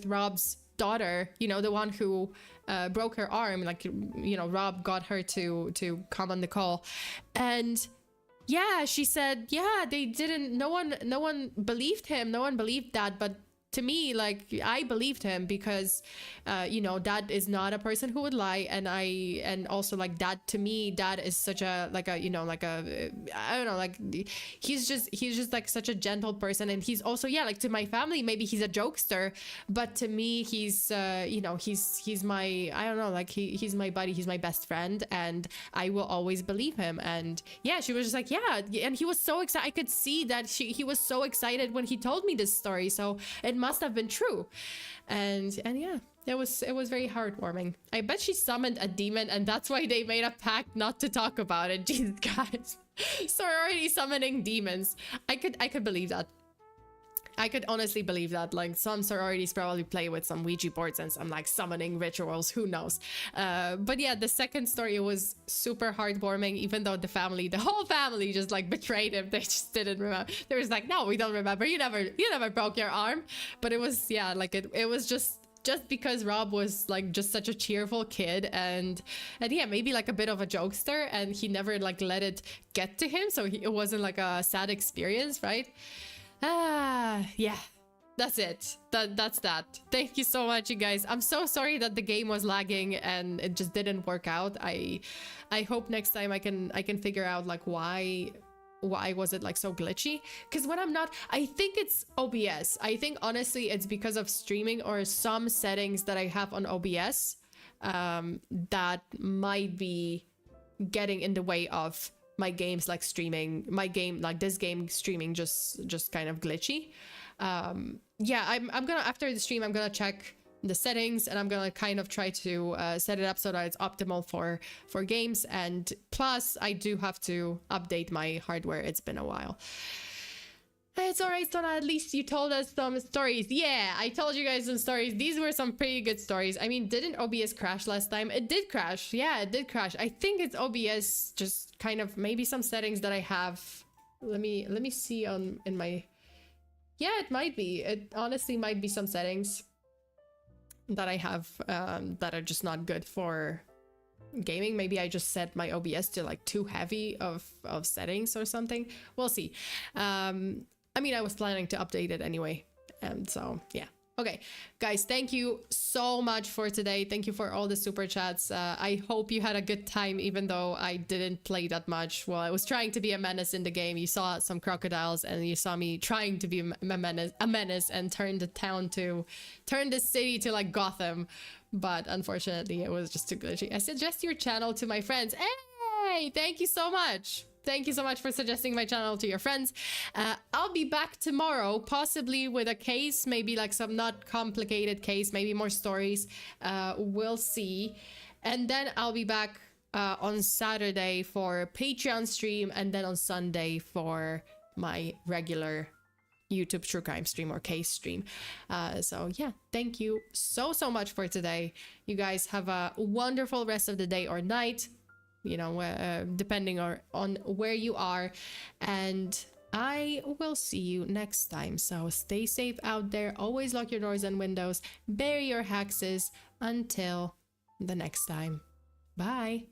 Rob's daughter, the one who broke her arm. Like, Rob got her to come on the call. And yeah, she said, yeah, they didn't, no one believed him. No one believed that. But to me, like, I believed him because, Dad is not a person who would lie. And also, like, Dad, to me, Dad is such a, I don't know, like, he's just like such a gentle person. And he's also, yeah, like, to my family, maybe he's a jokester, but to me, he's, he's my, I don't know, like, he's my buddy, he's my best friend, and I will always believe him. And yeah, she was just like, yeah. And he was so excited. I could see that he was so excited when he told me this story. So it must have been true. And yeah, it was very heartwarming. I bet she summoned a demon, and that's why they made a pact not to talk about it. Jesus, guys. Sorority summoning demons. I could believe that. I could honestly believe that. Like, some sororities probably play with some Ouija boards and some like summoning rituals, who knows. But yeah, the second story was super heartwarming, even though the whole family just like betrayed him. They just didn't remember. They was like, no, we don't remember. You never broke your arm. But it was, yeah, like it was just because Rob was like just such a cheerful kid, and yeah, maybe like a bit of a jokester, and he never like let it get to him, so it wasn't like a sad experience, right? Yeah, that's it. That's that. Thank you so much, you guys. I'm so sorry that the game was lagging and it just didn't work out. I hope next time I can figure out like why was it like so glitchy, because when I'm not, I think it's OBS. I think honestly it's because of streaming or some settings that I have on OBS that might be getting in the way of my games, like streaming, this game streaming just kind of glitchy. Yeah, I'm gonna, after the stream, I'm gonna check the settings, and I'm gonna kind of try to set it up so that it's optimal for games. And plus I do have to update my hardware. It's been a while. It's alright, Sona, at least you told us some stories. Yeah, I told you guys some stories. These were some pretty good stories. I mean, didn't OBS crash last time? It did crash. Yeah, it did crash. I think it's OBS, just kind of maybe some settings that I have. Let me see in my... Yeah, it might be. It honestly might be some settings that I have that are just not good for gaming. Maybe I just set my OBS to like too heavy of settings or something. We'll see. I mean, I was planning to update it anyway, and so yeah. Okay, guys, thank you so much for today. Thank you for all the super chats. I hope you had a good time, even though I didn't play that much. Well, I was trying to be a menace in the game. You saw some crocodiles, and you saw me trying to be a menace and turn the city to like Gotham. But unfortunately, it was just too glitchy. I suggest your channel to my friends. Hey, thank you so much. Thank you so much for suggesting my channel to your friends. I'll be back tomorrow, possibly with a case, maybe like some not complicated case, maybe more stories. We'll see. And then I'll be back on Saturday for Patreon stream, and then on Sunday for my regular YouTube true crime stream or case stream. So yeah, thank you so much for today. You guys have a wonderful rest of the day or night, you know, depending on where you are. And I will see you next time. So stay safe out there. Always lock your doors and windows. Bury your hexes. Until the next time. Bye.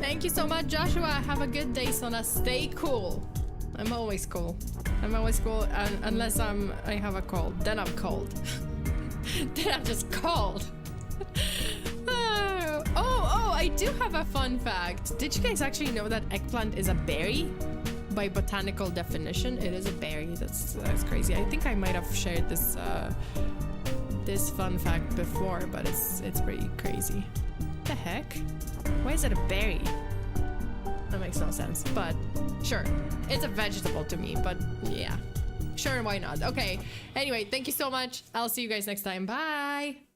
Thank you so much, Joshua. Have a good day, Sona. Stay cool. I'm always cool. I'm always cool, unless I have a cold. Then I'm cold. Then I'm just cold. Oh, I do have a fun fact. Did you guys actually know that eggplant is a berry? By botanical definition, it is a berry. That's crazy. I think I might have shared this this fun fact before, but it's pretty crazy. What the heck? Why is it a berry? That makes no sense, but sure. It's a vegetable to me, but yeah. Sure, why not? Okay. Anyway, thank you so much. I'll see you guys next time. Bye!